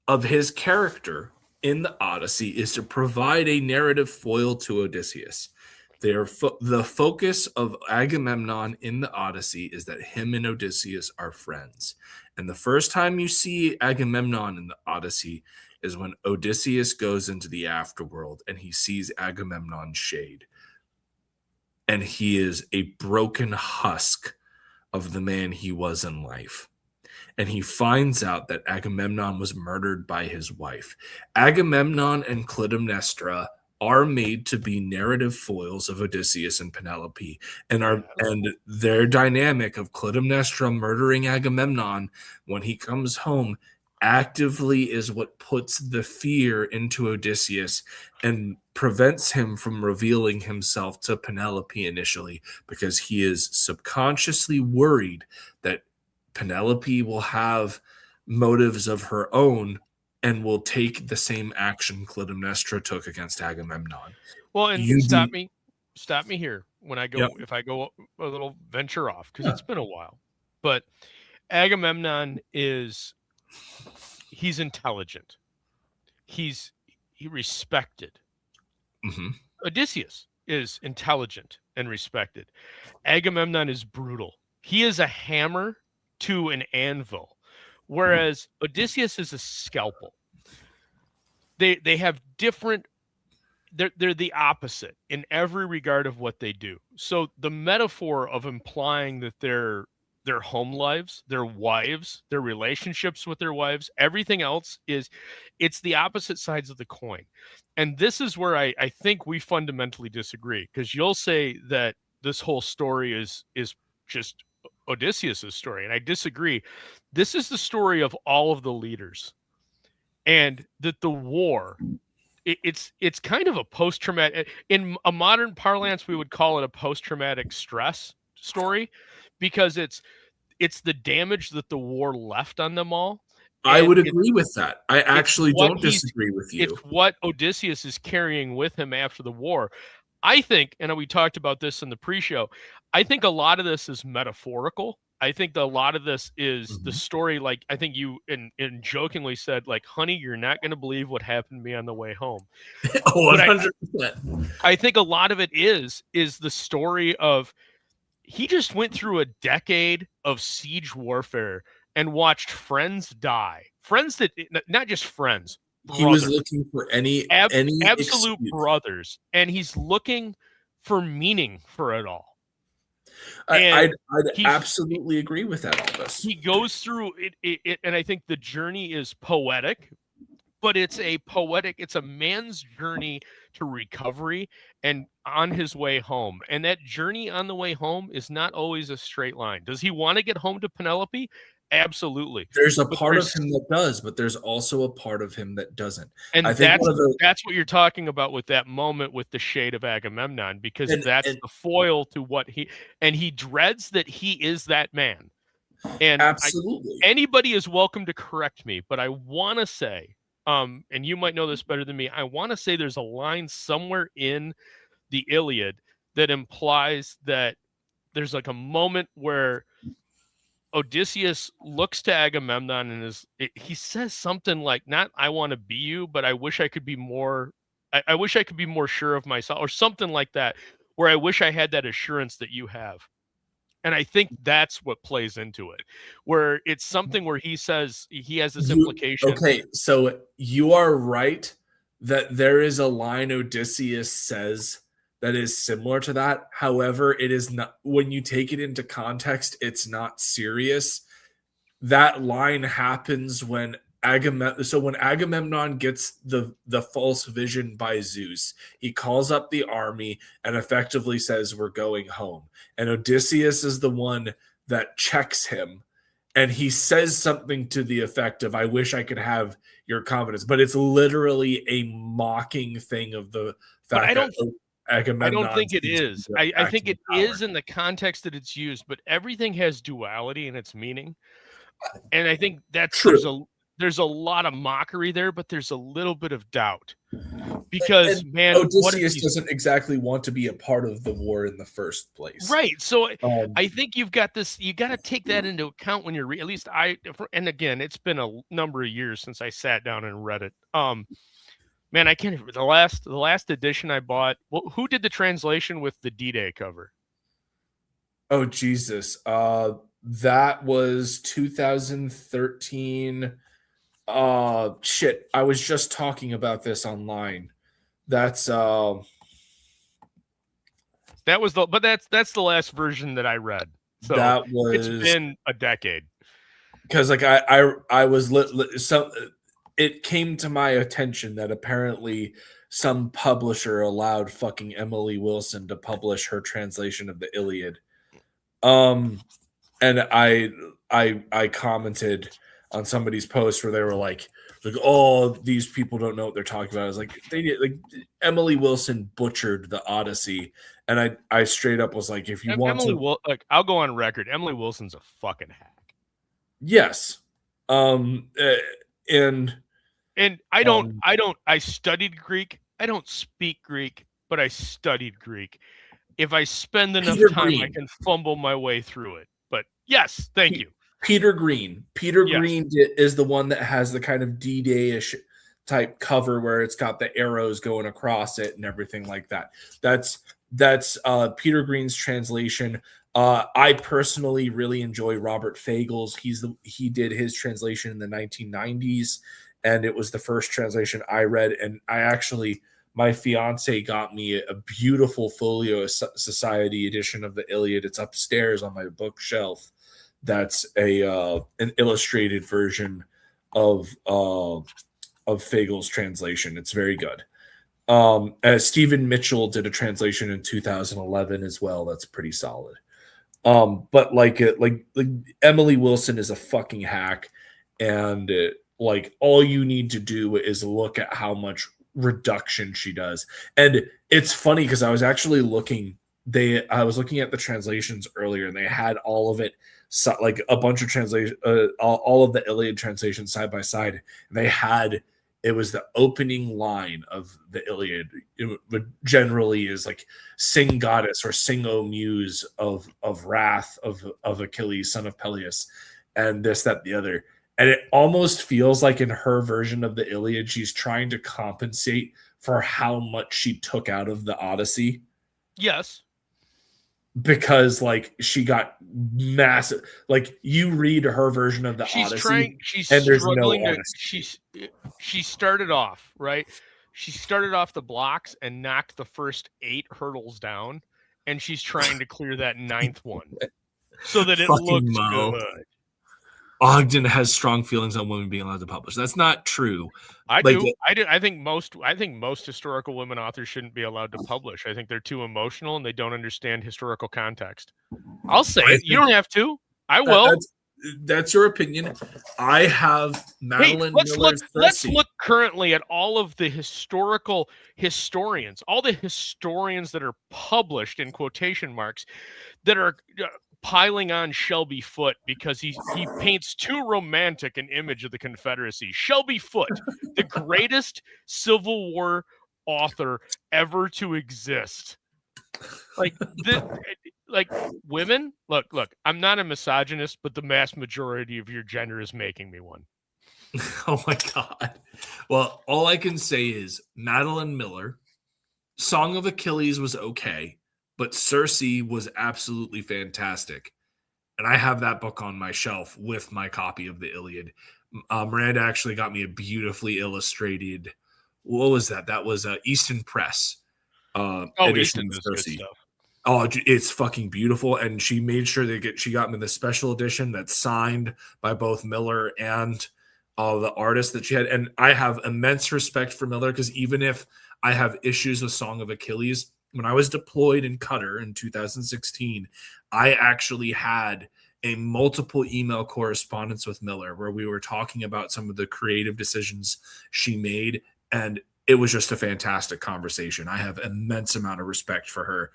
of his character in the Odyssey is to provide a narrative foil to Odysseus. The focus of Agamemnon in the Odyssey is that him and Odysseus are friends. And the first time you see Agamemnon in the Odyssey is when Odysseus goes into the afterworld and he sees Agamemnon's shade. And he is a broken husk of the man he was in life. And he finds out that Agamemnon was murdered by his wife. Agamemnon and Clytemnestra are made to be narrative foils of Odysseus and Penelope, and their dynamic of Clytemnestra murdering Agamemnon when he comes home actively is what puts the fear into Odysseus and prevents him from revealing himself to Penelope initially, because he is subconsciously worried that Penelope will have motives of her own and will take the same action Clytemnestra took against Agamemnon. Well, and stop me here when I go, if I go a little venture off, because it's been a while. But Agamemnon he's intelligent. He respected. Mm-hmm. Odysseus is intelligent and respected. Agamemnon is brutal. He is a hammer to an anvil, whereas Odysseus is a scalpel. They have different. They're the opposite in every regard of what they do. So the metaphor of implying that their home lives, their wives, their relationships with their wives, everything else it's the opposite sides of the coin. And this is where I think we fundamentally disagree, because you'll say that this whole story is just Odysseus's story, and I disagree. This is the story of all of the leaders, and that the war, it's kind of a post-traumatic, in a modern parlance we would call it a post-traumatic stress story, because it's the damage that the war left on them all. I would agree with that. I actually don't disagree with you. It's what Odysseus is carrying with him after the war. I think, and we talked about this in the pre-show, I think a lot of this is metaphorical. I think a lot of this is the story, like I think you and jokingly said, like, honey, you're not going to believe what happened to me on the way home. 100%. I think a lot of it is the story of, he just went through a decade of siege warfare and watched friends die. Friends that, not just friends, he was looking for any absolute excuse. Brothers, and he's looking for meaning for it all. I'd absolutely agree with that, Aldous. He goes through it, and I think the journey is poetic, but it's a man's journey to recovery and on his way home. And that journey on the way home is not always a straight line. Does he want to get home to Penelope? Absolutely. There's a But part of there's him that does, but there's also a part of him that doesn't. I and think one of the that's what you're talking about with that moment with the shade of Agamemnon, because that's and the foil to what he dreads that he is that man. And absolutely. anybody is welcome to correct me, but I want to say, and you might know this better than me, I want to say there's a line somewhere in the Iliad that implies that there's like a moment where Odysseus looks to Agamemnon and he says something like, not "I want to be you," but "I wish I could be more. I wish I could be more sure of myself," or something like that, where I wish I had that assurance that you have. And I think that's what plays into it, where it's something where he says he has this implication. Okay, so you are right that there is a line Odysseus says that is similar to that. However, it is not, when you take it into context, it's not serious. That line happens when Agamemnon gets the false vision by Zeus, he calls up the army and effectively says, "We're going home." And Odysseus is the one that checks him, and he says something to the effect of, "I wish I could have your confidence," but it's literally a mocking thing of the But fact that I don't Agamemnon think it sees is. the I think actual it power. is in the context that it's used, but everything has duality in its meaning. And I think True. there's a lot of mockery there, but there's a little bit of doubt. Because And man, what if Odysseus he's doesn't exactly want to be a part of the war in the first place. right? So Um, I think you've got this. You got to take that into account when you're at least and again, it's been a number of years since I sat down and read it. Man, I can't. The last edition I bought. Well, who did the translation with the D-Day cover? oh Jesus, that was 2013. Shit, I was just talking about this online. That's That's the last version that I read. So that it's was been a decade. because like I was so it came to my attention that apparently some publisher allowed fucking Emily Wilson to publish her translation of the Iliad. Um, and I commented on somebody's post where they were like, oh, these people don't know what they're talking about. I was like, they did, like, Emily Wilson butchered the Odyssey, and I straight up was like, if you want Emily to, will like I'll go on record. Emily Wilson's a fucking hack. yes, um, uh, and And um, I studied Greek. I don't speak Greek, but I studied Greek. If I spend enough Peter time, I Green, can fumble my way through it. But yes, thank you. Peter Yes. Green is the one that has the kind of D-Day-ish type cover where it's got the arrows going across it and everything like that. That's Peter Green's translation. I personally really enjoy Robert Fagel's. He did his translation in the 1990s, and it was the first translation I read. And I actually, my fiance got me a beautiful Folio Society edition of the Iliad. It's upstairs on my bookshelf. That's a an illustrated version of Fagel's translation. It's very good. As Stephen Mitchell did a translation in 2011 as well. That's pretty solid. But like Emily Wilson is a fucking hack, and like all you need to do is look at how much reduction she does. And it's funny because I was looking at the translations earlier, and they had all of it, so, like a bunch of translation, all of the Iliad translations side by side. And they had, it was the opening line of the Iliad. It generally is like, "Sing goddess," or "Sing O muse of wrath of Achilles, son of Peleus," and this, that, the other. And it almost feels like in her version of the Iliad, she's trying to compensate for how much she took out of the Odyssey, Yes. because like she got massive. Like, you read her version of the Odyssey She's and there's no struggling to honesty. she started off, right? She started off the blocks and knocked the first 8 hurdles down, and she's trying to clear that 9th one so that it Fucking looks Mo. good. Ogden has strong feelings on women being allowed to publish. That's not true. I Like, do. I think most historical women authors shouldn't be allowed to publish. I think they're too emotional and they don't understand historical context. I'll say I it. You think don't have to. I that will. That's your opinion. I have Madeline Miller's let's look currently at all of the historical historians, all the historians that are published in quotation marks that are piling on Shelby Foote because he paints too romantic an image of the Confederacy. Shelby Foote, the greatest Civil War author ever to exist. Like women, look, I'm not a misogynist, but the mass majority of your gender is making me one. Oh my God. Well, all I can say is Madeline Miller, Song of Achilles was okay, but Circe was absolutely fantastic. And I have that book on my shelf with my copy of the Iliad. Miranda actually got me a beautifully illustrated. What was that? That was Easton Press edition Easton of does Circe. good stuff. Oh, it's fucking beautiful, and she made sure she got me the special edition that's signed by both Miller and the artist that she had. And I have immense respect for Miller because even if I have issues with Song of Achilles, when I was deployed in Qatar in 2016, I actually had a multiple email correspondence with Miller where we were talking about some of the creative decisions she made, and it was just a fantastic conversation. I have immense amount of respect for her.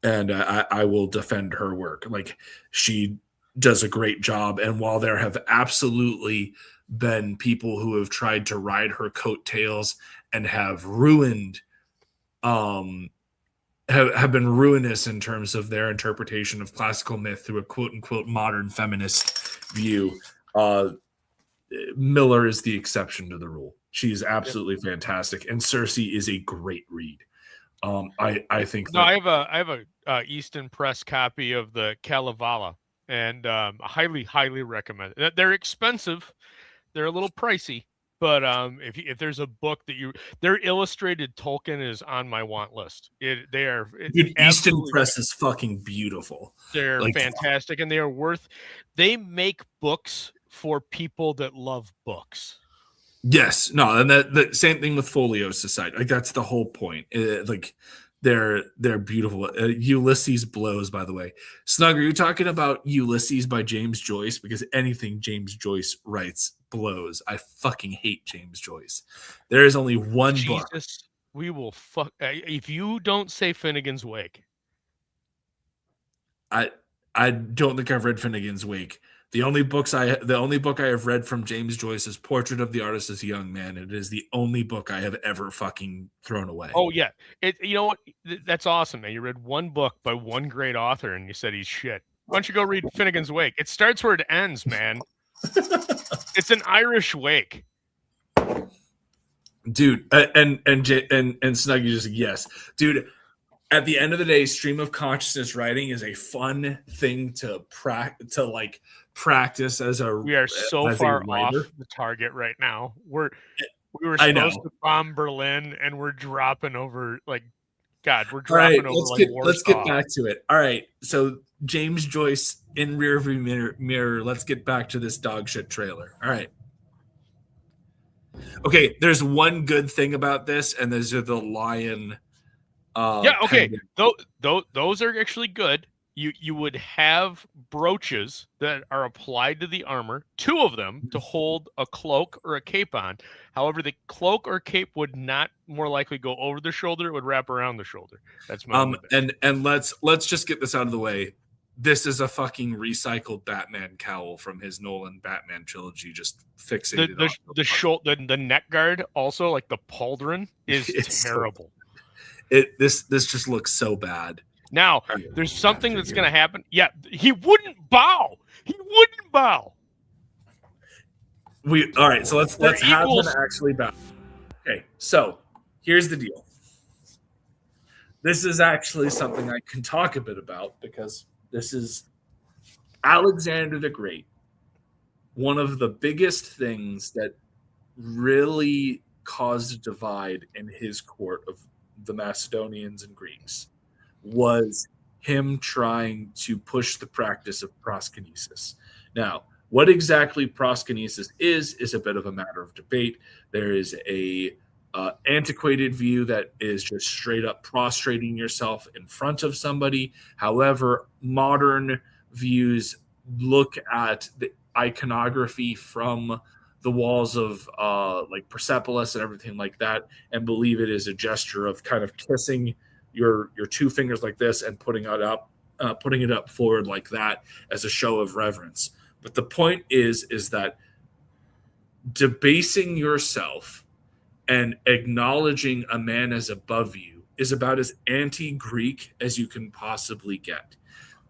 And I will defend her work. Like, she does a great job. And while there have absolutely been people who have tried to ride her coattails and have ruined, have been ruinous in terms of their interpretation of classical myth through a quote unquote modern feminist view, Miller is the exception to the rule. She's absolutely fantastic. And Circe is a great read. I think no, I have a Easton Press copy of the Kalevala, and highly recommend it. They're expensive, they're a little pricey, but if there's a book that their illustrated Tolkien is on my want list. Dude, Easton Press is fucking beautiful. They're fantastic, and they are worth. They make books for people that love books. Yes, no, and the same thing with Folio Society. Like, that's the whole point. Like, they're beautiful. Ulysses blows, by the way. Snug, are you talking about Ulysses by James Joyce? Because anything James Joyce writes blows. I fucking hate James Joyce. There is only one book. We will fuck if you don't say Finnegan's Wake. I don't think I've read Finnegan's Wake. The only book I have read from James Joyce is Portrait of the Artist as a Young Man. It is the only book I have ever fucking thrown away. Oh yeah, you know what? That's awesome, man. You read one book by one great author, and you said he's shit. Why don't you go read Finnegan's Wake? It starts where it ends, man. It's an Irish wake, dude. And Snuggy just yes, dude. At the end of the day, stream of consciousness writing is a fun thing to practice as a. We are so far off the target right now. We were supposed to bomb Berlin, and we're dropping over we're dropping over Warsaw. Let's get back to it. All right, so James Joyce in rearview mirror. Let's get back to this dog shit trailer. All right. Okay, there's one good thing about this, and those are the lion. Okay. Those are actually good. You would have brooches that are applied to the armor, 2 of them to hold a cloak or a cape on. However, the cloak or cape would not more likely go over the shoulder; it would wrap around the shoulder. That's my and let's just get this out of the way. This is a fucking recycled Batman cowl from his Nolan Batman trilogy, just fixated on the neck guard, also like the pauldron, is terrible. This just looks so bad. Now, there's something that's going to happen. Yeah, he wouldn't bow. All right, so let's have him actually bow. Okay, so here's the deal. This is actually something I can talk a bit about because this is Alexander the Great. One of the biggest things that really caused a divide in his court of the Macedonians and Greeks was him trying to push the practice of proskynesis. Now, what exactly proskynesis is a bit of a matter of debate. There is a antiquated view that is just straight up prostrating yourself in front of somebody. However, modern views look at the iconography from the walls of like Persepolis and everything like that, and believe it is a gesture of kind of kissing your two fingers like this and putting it up forward like that as a show of reverence. But the point is that debasing yourself and acknowledging a man as above you is about as anti-Greek as you can possibly get.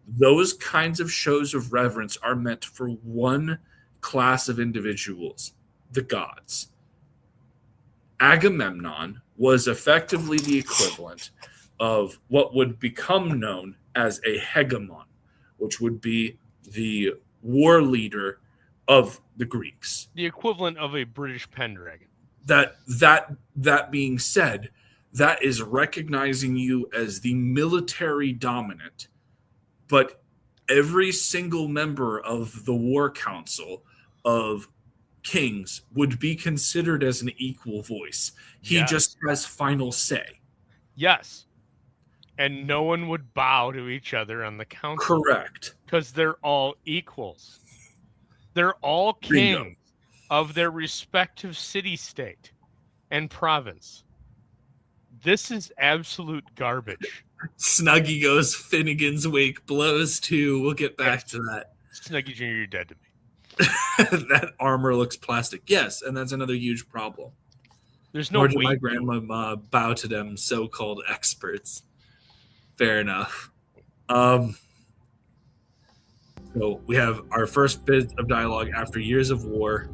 Those kinds of shows of reverence are meant for one class of individuals, the gods. Agamemnon was effectively the equivalent of what would become known as a hegemon, which would be the war leader of the Greeks. The equivalent of a British Pendragon. That being said, that is recognizing you as the military dominant, but every single member of the war council of kings would be considered as an equal voice. He just has final say. Yes. And no one would bow to each other on the council. Correct. Because they're all equals. They're all kings of their respective city-state and province. This is absolute garbage. Snuggy goes, Finnegan's Wake blows too. We'll get back to that. Snuggy Jr., you're dead to me. That armor looks plastic. Yes, and that's another huge problem. There's no weight. My grandma bow to them so-called experts. Fair enough. So we have our first bit of dialogue after years of war.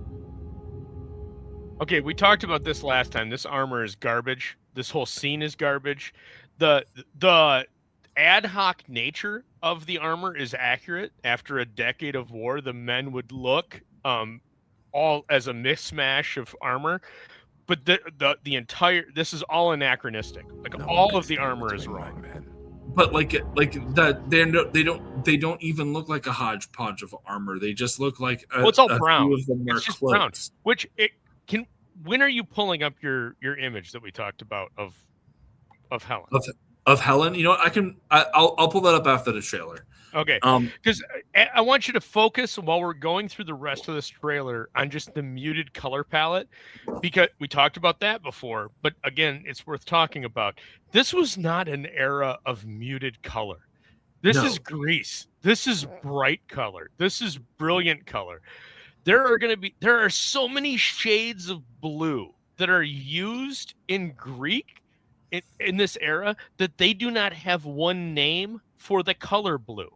Okay, we talked about this last time. This armor is garbage. This whole scene is garbage. The ad hoc nature of the armor is accurate. After a decade of war, the men would look all as a mismatch of armor. But the entire, this is all anachronistic. Like all of the armor is wrong, man. But like that, they don't even look like a hodgepodge of armor. They just look like it's all brown. Few of them are it's just brown. Which it can. When are you pulling up your image that we talked about of Helen? Of Helen, you know what? I'll pull that up after the trailer. Okay. Because I want you to focus while we're going through the rest of this trailer on just the muted color palette, because we talked about that before. But again, it's worth talking about. This was not an era of muted color. This is Greece. This is bright color. This is brilliant color. There are so many shades of blue that are used in Greek in this era that they do not have one name for the color blue.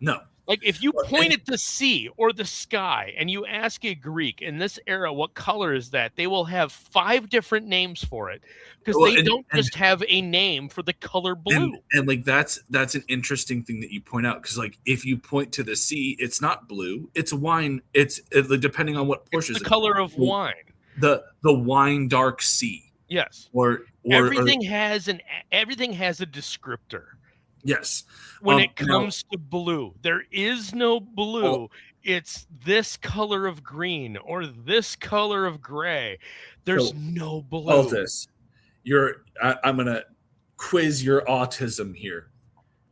No. Like if you point at the sea or the sky and you ask a Greek in this era, what color is that? They will have 5 different names for it because they don't just have a name for the color blue. And like that's an interesting thing that you point out, because like if you point to the sea, it's not blue, it's wine. It's depending on what portion. It's the color of wine. The wine dark sea. Yes. Or everything has a descriptor. Yes. When it comes to blue, there is no blue. It's this color of green or this color of gray. There's no blue. Aldous, I'm going to quiz your autism here.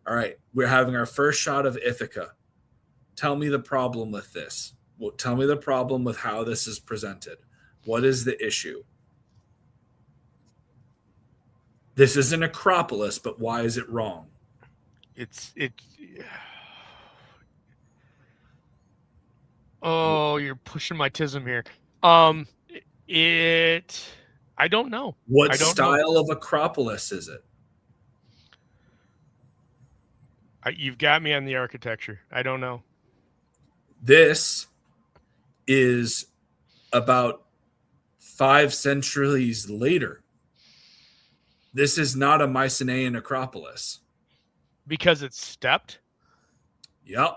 All right. We're having our first shot of Ithaca. Tell me the problem with this. Well, tell me the problem with how this is presented. What is the issue? This is an Acropolis, but why is it wrong? Oh, you're pushing my tism here. I don't know. What style of Acropolis is it? You've got me on the architecture. I don't know. This is about 5 centuries later. This is not a Mycenaean Acropolis. Because it's stepped? Yep.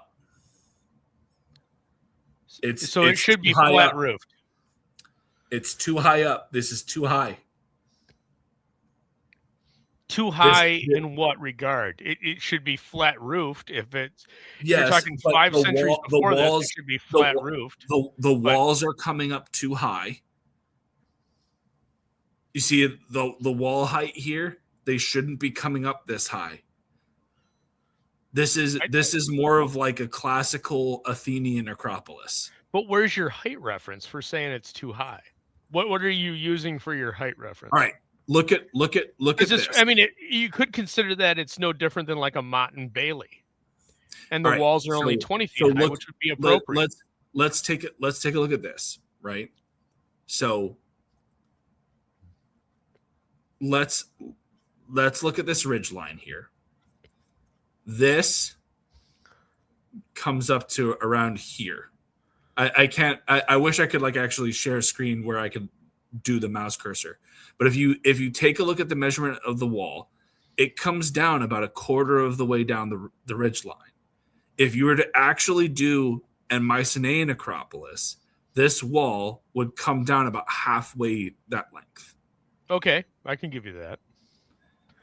It should be flat roofed. It's too high up. This is too high. Too high in what regard? It should be flat roofed. If you're talking 5 centuries before this, it should be flat roofed. The walls are coming up too high. You see the wall height here? They shouldn't be coming up this high. This is more of like a classical Athenian Acropolis. But where's your height reference for saying it's too high? What are you using for your height reference? All right, look at this. I mean, you could consider that it's no different than like a Mott and Bailey, and the walls are only 20 feet high, which would be appropriate. Let's take a look at this, right? So let's look at this ridge line here. This comes up to around here. I can't. I wish I could like actually share a screen where I could do the mouse cursor. But if you take a look at the measurement of the wall, it comes down about a quarter of the way down the ridge line. If you were to actually do a Mycenaean Acropolis, this wall would come down about halfway that length. Okay, I can give you that.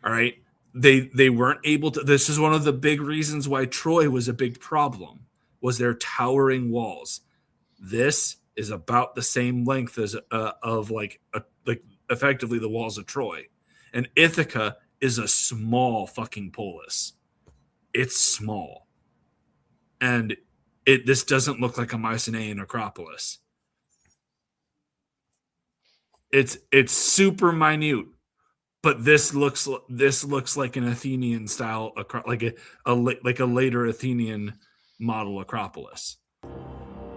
All right. They weren't able to. This is one of the big reasons why Troy was a big problem, was their towering walls. This is about the same length as like effectively the walls of Troy, and Ithaca is a small fucking polis. It's small, and this doesn't look like a Mycenaean Acropolis. It's super minute. But this looks like an Athenian style, like a later Athenian model Acropolis.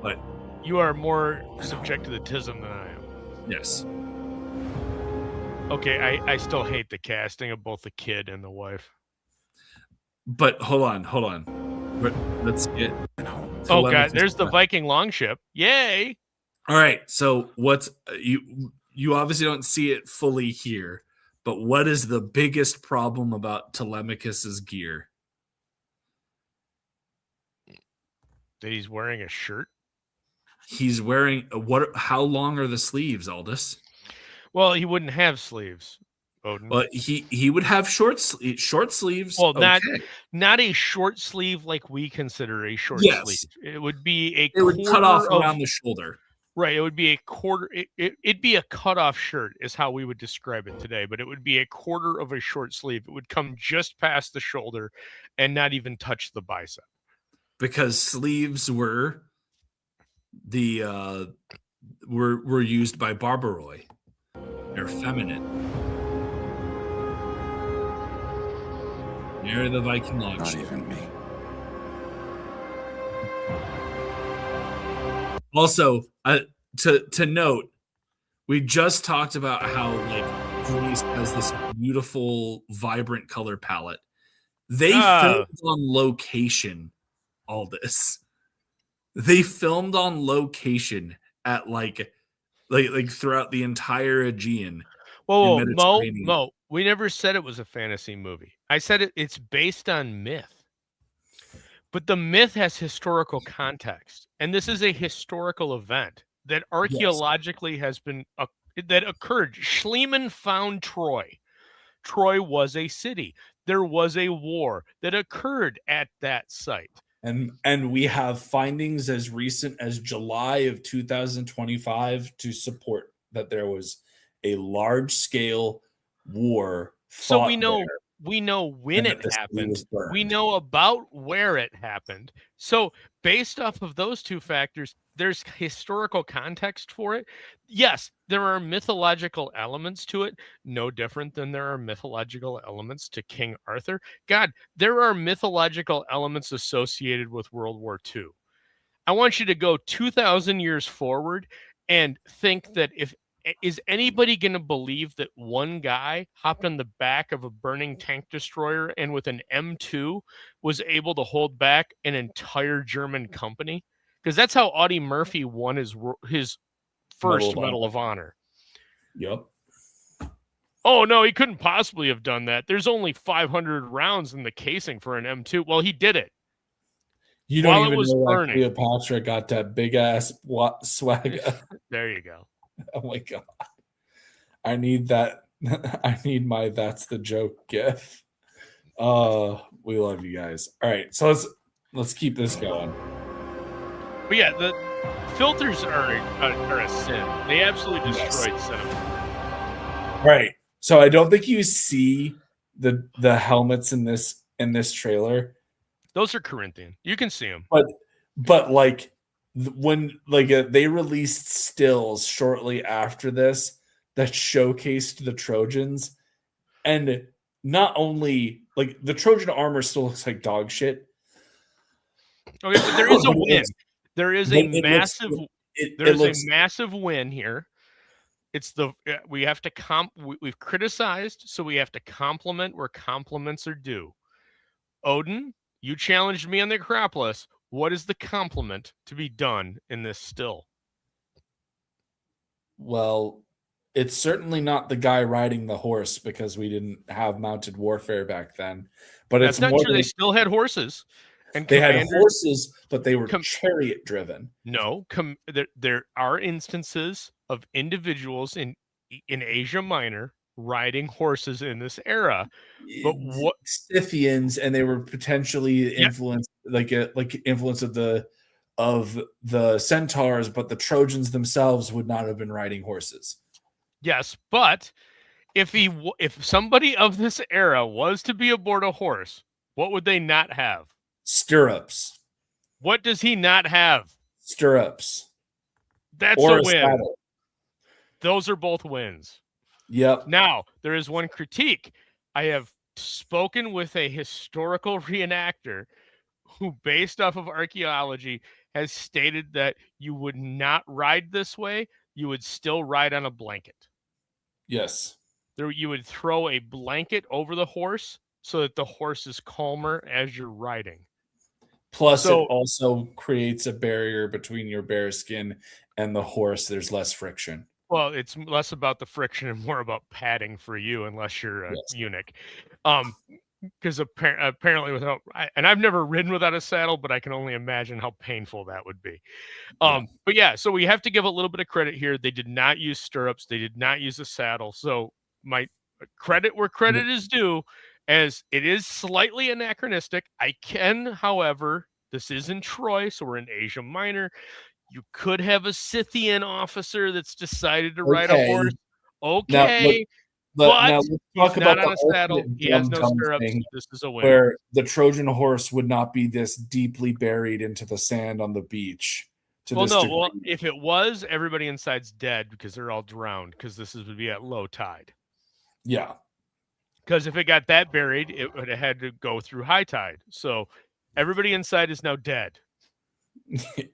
But you are more subject to the tism than I am. Yes. Okay, I still hate the casting of both the kid and the wife. But hold on. Let's get. Oh god, there's the Viking longship! Yay! All right, so what's you obviously don't see it fully here. But what is the biggest problem about Telemachus's gear? That he's wearing a shirt? He's wearing how long are the sleeves, Aldous? Well, he wouldn't have sleeves, Odin. Well, he would have short sleeves. Well, not a short sleeve like we consider a short sleeve. It would be it would cut off around the shoulder. Right, it would be a quarter. It'd be a cutoff shirt, is how we would describe it today. But it would be a quarter of a short sleeve. It would come just past the shoulder, and not even touch the bicep. Because sleeves were were used by Barbaroi. They're feminine. You're the Viking longship. Not even me. Also, to note, we just talked about how like Greece has this beautiful, vibrant color palette. They filmed on location. All this, they filmed on location at like throughout the entire Aegean. Whoa, Mo, we never said it was a fantasy movie. I said it's based on myth. But the myth has historical context, and this is a historical event that archaeologically has been that occurred. Schliemann found Troy. Troy was a city. There was a war that occurred at that site. And we have findings as recent as July of 2025 to support that there was a large-scale war. So we know when it happened. We know about where it happened. So based off of those two factors, there's historical context for it. Yes, there are mythological elements to it, no different than there are mythological elements to King Arthur. God, there are mythological elements associated with World War II. I want you to go 2,000 years forward and think that is anybody going to believe that one guy hopped on the back of a burning tank destroyer and with an M2 was able to hold back an entire German company? Because that's how Audie Murphy won his first Medal of Honor. Yep. Oh, no, he couldn't possibly have done that. There's only 500 rounds in the casing for an M2. Well, he did it. You don't even know why Cleopatra got that big-ass swag. There you go. Oh my god. I need that. I need my that's the joke gif. We love you guys. All right, so let's keep this going. But yeah, the filters are a sin. They absolutely destroyed cinema. Right. So I don't think you see the helmets in this trailer. Those are Corinthian. You can see them. But like when they released stills shortly after this that showcased the Trojans, and not only like the Trojan armor still looks like dog shit. Okay, but there is a But win. There is a looks massive win here. It's we have to we've criticized, so we have to compliment where compliments are due. Odin, you challenged me on the Acropolis. What is the compliment to be done in this still? Well, it's certainly not the guy riding the horse because we didn't have mounted warfare back then. But That's it's not more true. They still had horses, and they had horses, but they were chariot driven. No, there are instances of individuals in Asia Minor riding horses in this era. But what Scythians, and they were potentially influenced, like influence of the centaurs, but the Trojans themselves would not have been riding horses. Yes, but if somebody of this era was to be aboard a horse, what would they not have? Stirrups. What does he not have? Stirrups. That's a win. Saddle. Those are both wins. Yep. Now, there is one critique. I have spoken with a historical reenactor who, based off of archaeology, has stated that you would not ride this way. You would still ride on a blanket. Yes. You would throw a blanket over the horse so that the horse is calmer as you're riding. Plus, it also creates a barrier between your bear skin and the horse. There's less friction. Well, it's less about the friction and more about padding for you, unless you're a eunuch. Because apparently and I've never ridden without a saddle, but I can only imagine how painful that would be. But yeah, so we have to give a little bit of credit here. They did not use stirrups. They did not use a saddle. So my credit where credit is due, as it is slightly anachronistic. I can, however, this is in Troy, so we're in Asia Minor. You could have a Scythian officer that's decided to ride a horse. Okay. But let's talk about not on a saddle. He has no stirrups. This is a win. Where the Trojan horse would not be this deeply buried into the sand on the beach. Well, if it was, everybody inside's dead because they're all drowned because would be at low tide. Yeah. Because if it got that buried, it would have had to go through high tide. So everybody inside is now dead.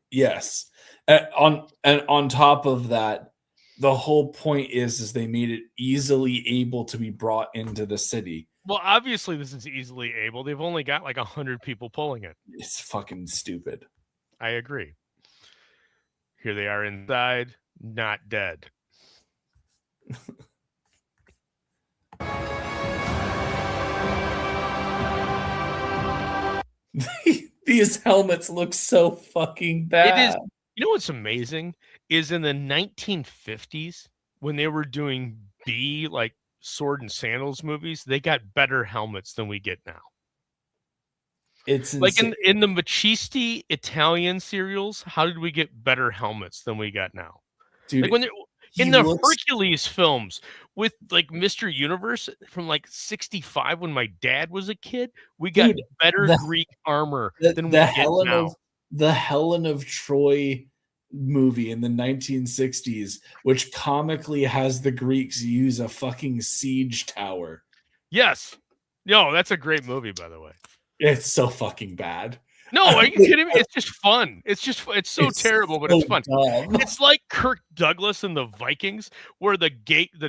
Yes. And on top of that, the whole point is they made it easily able to be brought into the city. Well, obviously this is easily able. They've only got like 100 people pulling it. It's fucking stupid. I agree. Here they are inside, not dead. These helmets look so fucking bad. It is. You know what's amazing is in the 1950s when they were doing like sword and sandals movies, they got better helmets than we get now. It's like in the Machisti Italian serials. How did we get better helmets than we got now? Dude, like when in the Hercules films with like Mr. Universe from like 65 when my dad was a kid, we got better Greek armor than we get now. The Helen of Troy movie in the 1960s, which comically has the Greeks use a fucking siege tower. Yes. No, that's a great movie, by the way. It's so fucking bad. No, are you kidding me? It's just fun. It's so terrible, but it's fun. Dumb. It's like Kirk Douglas in the Vikings, where the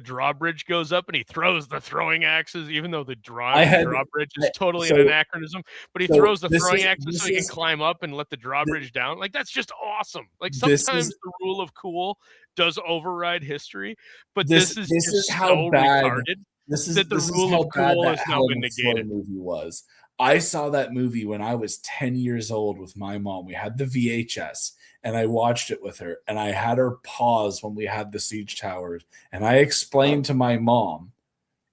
drawbridge goes up and he throws the throwing axes, even though the drawbridge is totally an anachronism. But he throws the throwing axes so he can climb up and let the drawbridge down. Like, that's just awesome. Like, sometimes the rule of cool does override history, but this is just how bad retarded that the rule of cool has now been negated. Movie was. I saw that movie when I was 10 years old with my mom. We had the VHS and I watched it with her, and I had her pause when we had the siege towers. And I explained to my mom,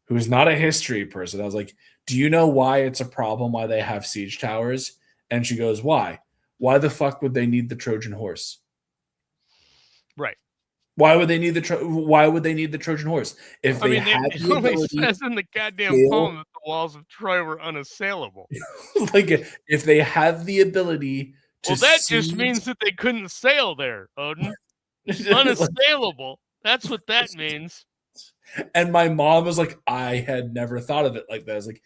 who's not a history person, I was like, do you know why it's a problem why they have siege towers? And she goes, why? Why the fuck would they need the Trojan horse? Right. Why would they need the Trojan horse? If they had it only says in the goddamn poem that the walls of Troy were unassailable. Like if they have the ability to Well, that just siege, means that they couldn't sail there, Odin. Unassailable. That's what that means. and my mom was like, I had never thought of it like that. I was like,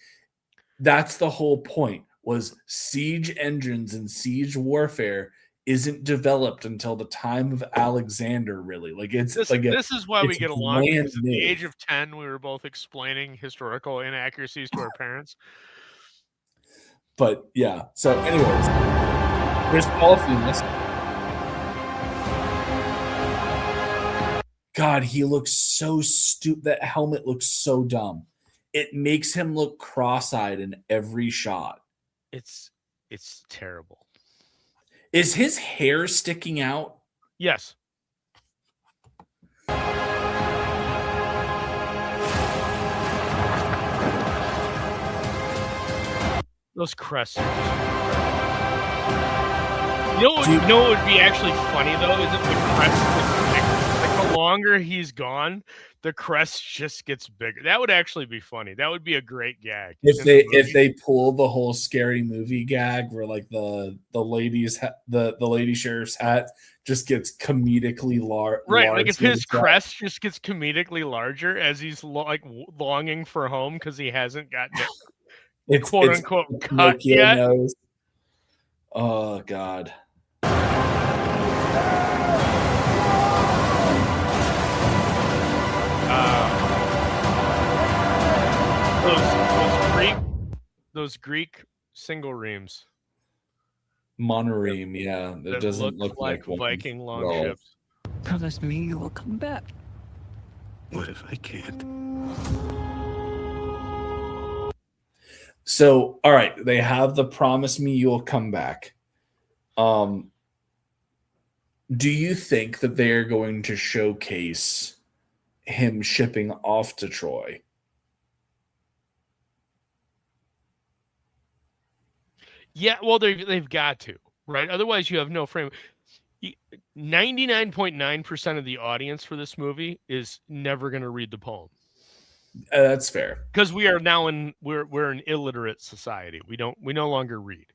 that's the whole point, was siege engines and siege warfare isn't developed until the time of Alexander, really. Like it's This is why we it's get along, brand because at new. the age of 10, we were both explaining historical inaccuracies to our parents. But yeah, so anyways, there's Polyphemus. God, he looks so stupid. That helmet looks so dumb. It makes him look cross-eyed in every shot. It's terrible. Is his hair sticking out? Yes. Those crests are just you know what would be actually funny though is if the crest like the longer he's gone, the crest just gets bigger. That would actually be funny. That would be a great gag. If they pull the whole Scary Movie gag where like the lady sheriff's hat just gets comedically large, right? Like if his crest just gets comedically larger as he's longing for home because he hasn't gotten it quote unquote cut yet. Nose. Oh God. Those Greek single reams. Monoreeme, yeah. That doesn't look like Viking longships. Promise me you will come back. What if I can't? So, all right, they have the promise me you'll come back. Do you think that they are going to showcase him shipping off to Troy? Yeah, well, they've got to, right? Otherwise, you have no frame. 99.9% of the audience for this movie is never going to read the poem. That's fair, because we are now we're an illiterate society. We no longer read.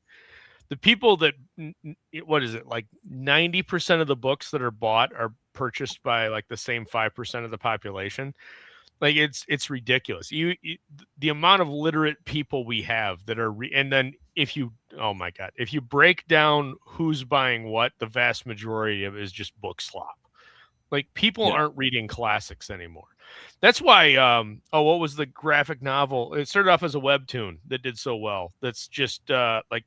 The people that what is it, like 90% of the books that are bought are purchased by like the same 5% of the population. Like it's ridiculous. The amount of literate people we have that are and then if you break down who's buying what, the vast majority of it is just book slop. Like people aren't reading classics anymore. That's why what was the graphic novel? It started off as a webtoon that did so well. That's just like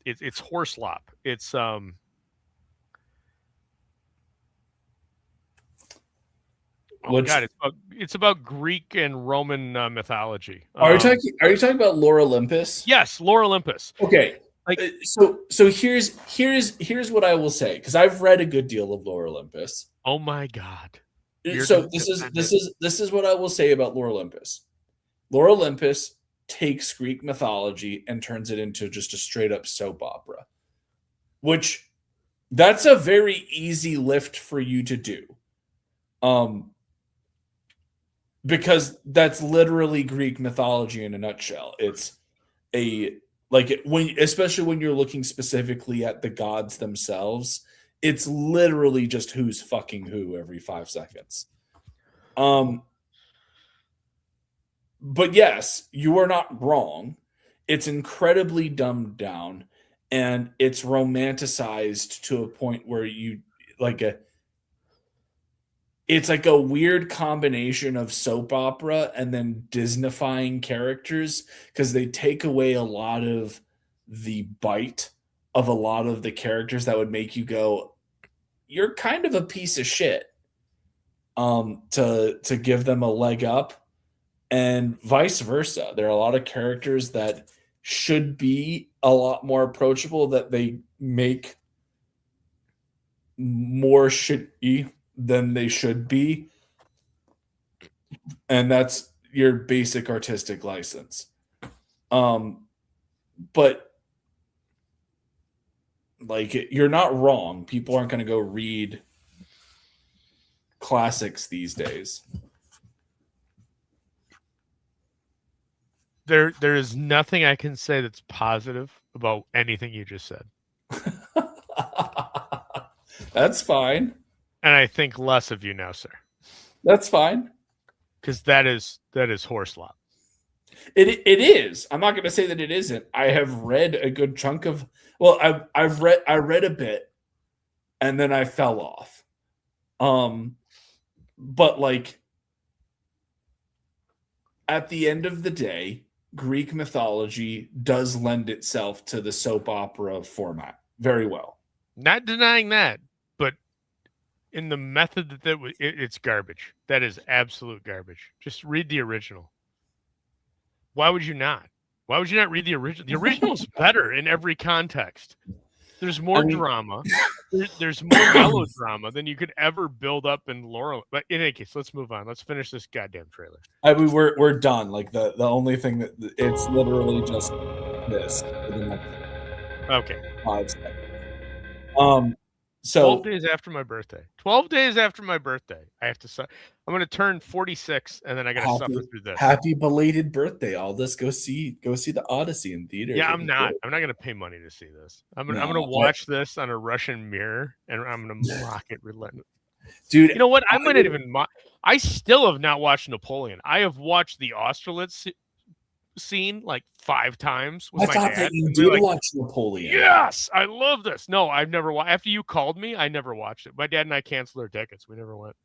it's horse lop. It's it's about Greek and Roman mythology. Are you talking about Lore Olympus? Yes, Lore Olympus. Okay. Like so here's what I will say, because I've read a good deal of Lore Olympus. Oh my God. So this is what I will say about Lore Olympus. Lore Olympus takes Greek mythology and turns it into just a straight up soap opera, which that's a very easy lift for you to do. Because that's literally Greek mythology in a nutshell. It's especially when you're looking specifically at the gods themselves, it's literally just who's fucking who every 5 seconds. But yes, you are not wrong. It's incredibly dumbed down and it's romanticized to a point where it's like a weird combination of soap opera and then Disneyfying characters, because they take away a lot of the bite of a lot of the characters that would make you go, you're kind of a piece of shit, to give them a leg up, and vice versa. There are a lot of characters that should be a lot more approachable that they make more shitty than they should be, and that's your basic artistic license. But like, you're not wrong. People aren't going to go read classics these days. There is nothing I can say that's positive about anything you just said. That's fine. And I think less of you now, sir. That's fine. Because that is horse slop. It is. I'm not going to say that it isn't. I have read a good chunk of. Well, I read a bit, and then I fell off. But like at the end of the day, Greek mythology does lend itself to the soap opera format very well. Not denying that, but in the method it's garbage. That is absolute garbage. Just read the original. Why would you not? Why would you not read the original? The original is better in every context. There's more drama. There's more melodrama than you could ever build up in Laurel. But in any case, let's move on. Let's finish this goddamn trailer. I mean, we're done. Like the only thing that it's literally just this for the next Okay. 5 seconds. So 12 days after my birthday. 12 days after my birthday. I have to. I'm going to turn 46, and then I got to suffer through this. Happy belated birthday, Aldous. Go see the Odyssey in theaters. Yeah, I'm not going to pay money to see this. I'm going to watch this on a Russian mirror, and I'm going to mock it relentlessly. Dude, you know what? I might not even. I still have not watched Napoleon. I have watched the Austerlitz scene like 5 times with my dad. I thought that you did watch Napoleon. Yes, I love this. No, I've never watched. After you called me, I never watched it. My dad and I canceled our tickets. We never went.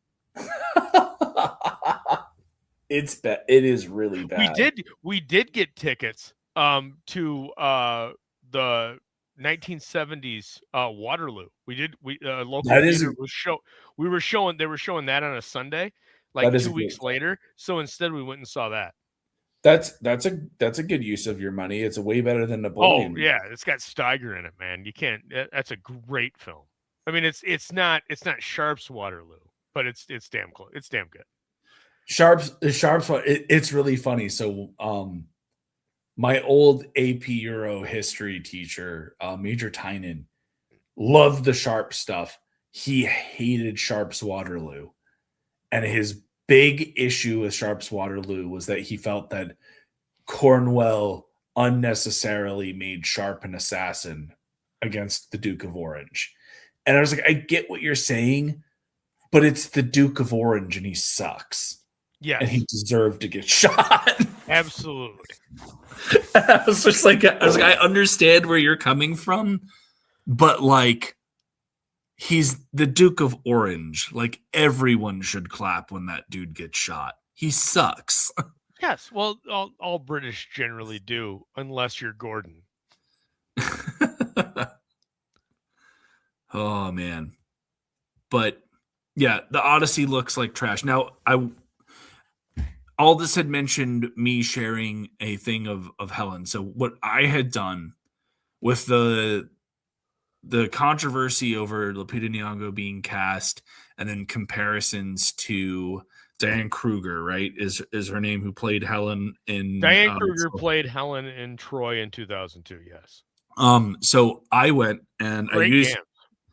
It's bad. It is really bad. We did get tickets to the 1970s Waterloo. We local theater they were showing that on a Sunday, like 2 weeks later. So instead we went and saw that. That's a good use of your money. It's way better than Napoleon. Oh yeah, it's got Steiger in it, man. You can't. That's a great film. I mean, it's not Sharp's Waterloo, but it's damn close. It's damn good. Sharp's. It's really funny. So, my old AP Euro history teacher, Major Tynan, loved the Sharp stuff. He hated Sharp's Waterloo, and his big issue with Sharp's Waterloo was that he felt that Cornwell unnecessarily made Sharp an assassin against the Duke of Orange. And I was like, I get what you're saying, but it's the Duke of Orange and he sucks. Yeah. And he deserved to get shot. Absolutely. I was like, I understand where you're coming from, but like, he's the Duke of Orange. Like, everyone should clap when that dude gets shot. He sucks. Yes. Well, all British generally do, unless you're Gordon. Oh, man. But, yeah, the Odyssey looks like trash. Now, Aldous had mentioned me sharing a thing of Helen. So what I had done with the controversy over Lupita Nyong'o being cast and then comparisons to Diane Kruger, right, is her name, who played Helen in... Diane Kruger played Helen in Troy in 2002, yes. So I went and I used...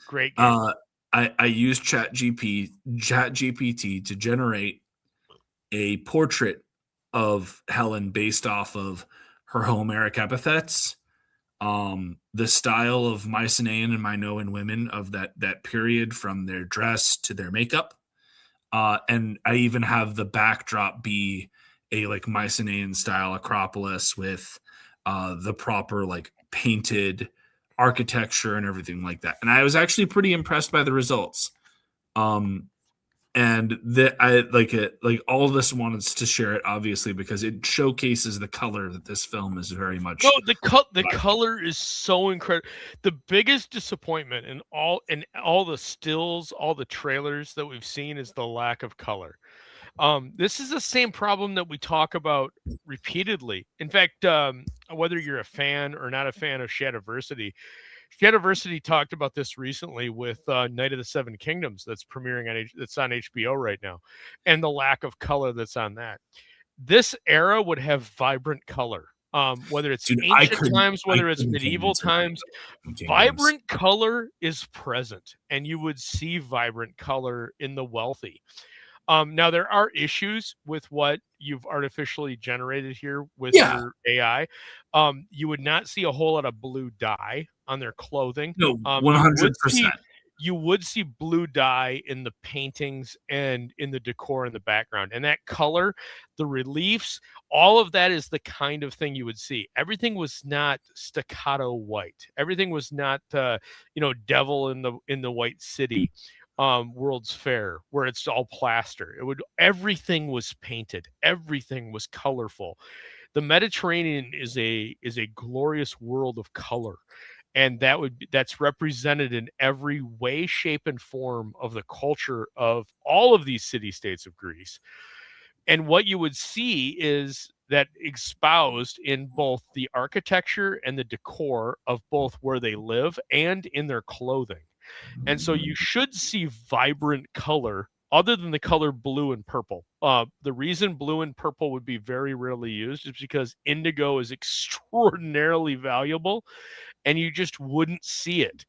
Great game. I used ChatGPT to generate a portrait of Helen based off of her Homeric epithets, the style of Mycenaean and Minoan women of that period, from their dress to their makeup. And I even have the backdrop be a like Mycenaean style Acropolis with the proper like painted architecture and everything like that. And I was actually pretty impressed by the results. And I like it, like all of this wanted to share it, obviously, because it showcases the color that this film is very much. No, the color is so incredible. The biggest disappointment in all the stills, all the trailers that we've seen is the lack of color. This is the same problem that we talk about repeatedly. In fact, whether you're a fan or not a fan of Shadowversity talked about this recently with Night of the Seven Kingdoms that's premiering that's on HBO right now, and the lack of color that's on that. This era would have vibrant color, whether it's ancient times, whether it's medieval times. Vibrant color is present, and you would see vibrant color in the wealthy. Now there are issues with what you've artificially generated here with Yeah. your AI. You would not see a whole lot of blue dye on their clothing. No, You would 100%. see blue dye in the paintings and in the decor in the background. And that color, the reliefs, all of that is the kind of thing you would see. Everything was not staccato white. Everything was not devil in the white city, World's Fair, where it's all plaster. Everything was painted, everything was colorful. The Mediterranean is a glorious world of color, and that's represented in every way, shape, and form of the culture of all of these city states of Greece. And what you would see is that espoused in both the architecture and the decor of both where they live and in their clothing. And so you should see vibrant color other than the color blue and purple. The reason blue and purple would be very rarely used is because indigo is extraordinarily valuable and you just wouldn't see it.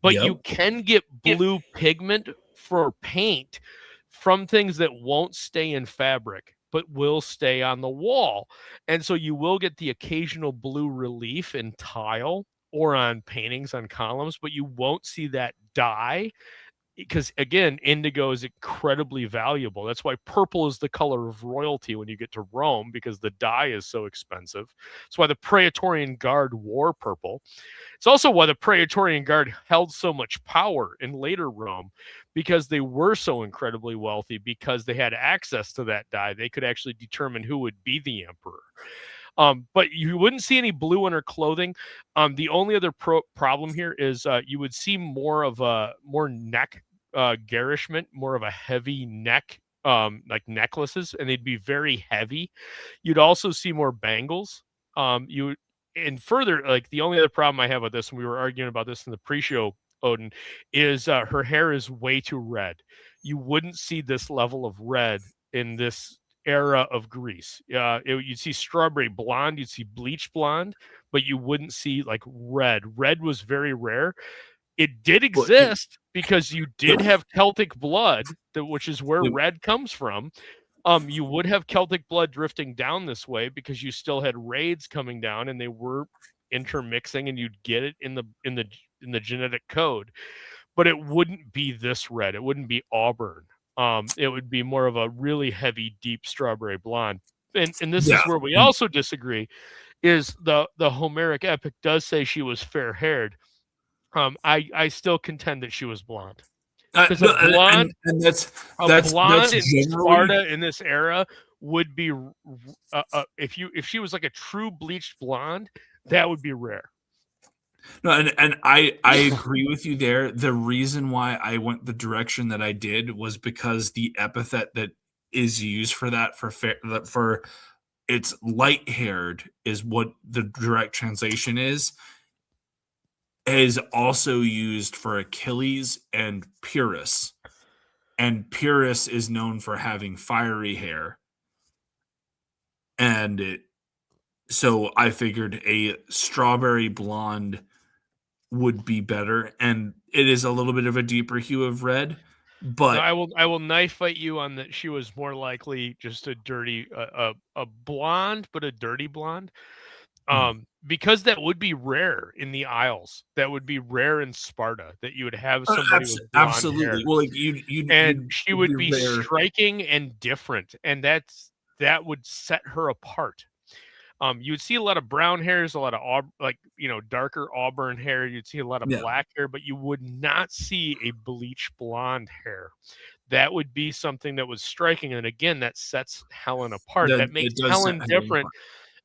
But you can get blue pigment for paint from things that won't stay in fabric but will stay on the wall. And so you will get the occasional blue relief in tile or on paintings on columns, but you won't see that dye because, again, indigo is incredibly valuable. That's why purple is the color of royalty when you get to Rome, because the dye is so expensive. That's why the Praetorian Guard wore purple. It's also why the Praetorian Guard held so much power in later Rome, because they were so incredibly wealthy, because they had access to that dye. They could actually determine who would be the emperor. But you wouldn't see any blue in her clothing. The only other problem here is you would see more neck garishment, more of a heavy neck, like necklaces, and they'd be very heavy. You'd also see more bangles. And further, like, the only other problem I have with this, and we were arguing about this in the pre-show, Odin, is her hair is way too red. You wouldn't see this level of red in this era of Greece. You'd see strawberry blonde, you'd see bleach blonde, but you wouldn't see like red. Red was very rare. It did exist because you did have Celtic blood, which is where red comes from. You would have Celtic blood drifting down this way because you still had raids coming down, and they were intermixing, and you'd get it in the genetic code. But it wouldn't be this red. It wouldn't be auburn. It would be more of a really heavy, deep strawberry blonde. And this is where we also disagree, is the Homeric epic does say she was fair-haired. I still contend that she was blonde. Because a blonde, that's in generally... Sparta in this era would be, if she was like a true bleached blonde, that would be rare. No, and I agree with you there. The reason why I went the direction that I did was because the epithet that is used for that for it's light-haired is what the direct translation is also used for Achilles and Pyrrhus. And Pyrrhus is known for having fiery hair. And so I figured a strawberry blonde would be better, and it is a little bit of a deeper hue of red. But no, I will knife fight you on that. She was more likely just a dirty, a blonde, but a dirty blonde. Because that would be rare in the Isles. That would be rare in Sparta, that you would have somebody with blonde absolutely hair. Well, like she would be striking and different, and that would set her apart. You would see a lot of brown hairs, a lot of darker auburn hair. You'd see a lot of black hair, but you would not see a bleach blonde hair. That would be something that was striking, and again, that sets Helen apart. That makes Helen different,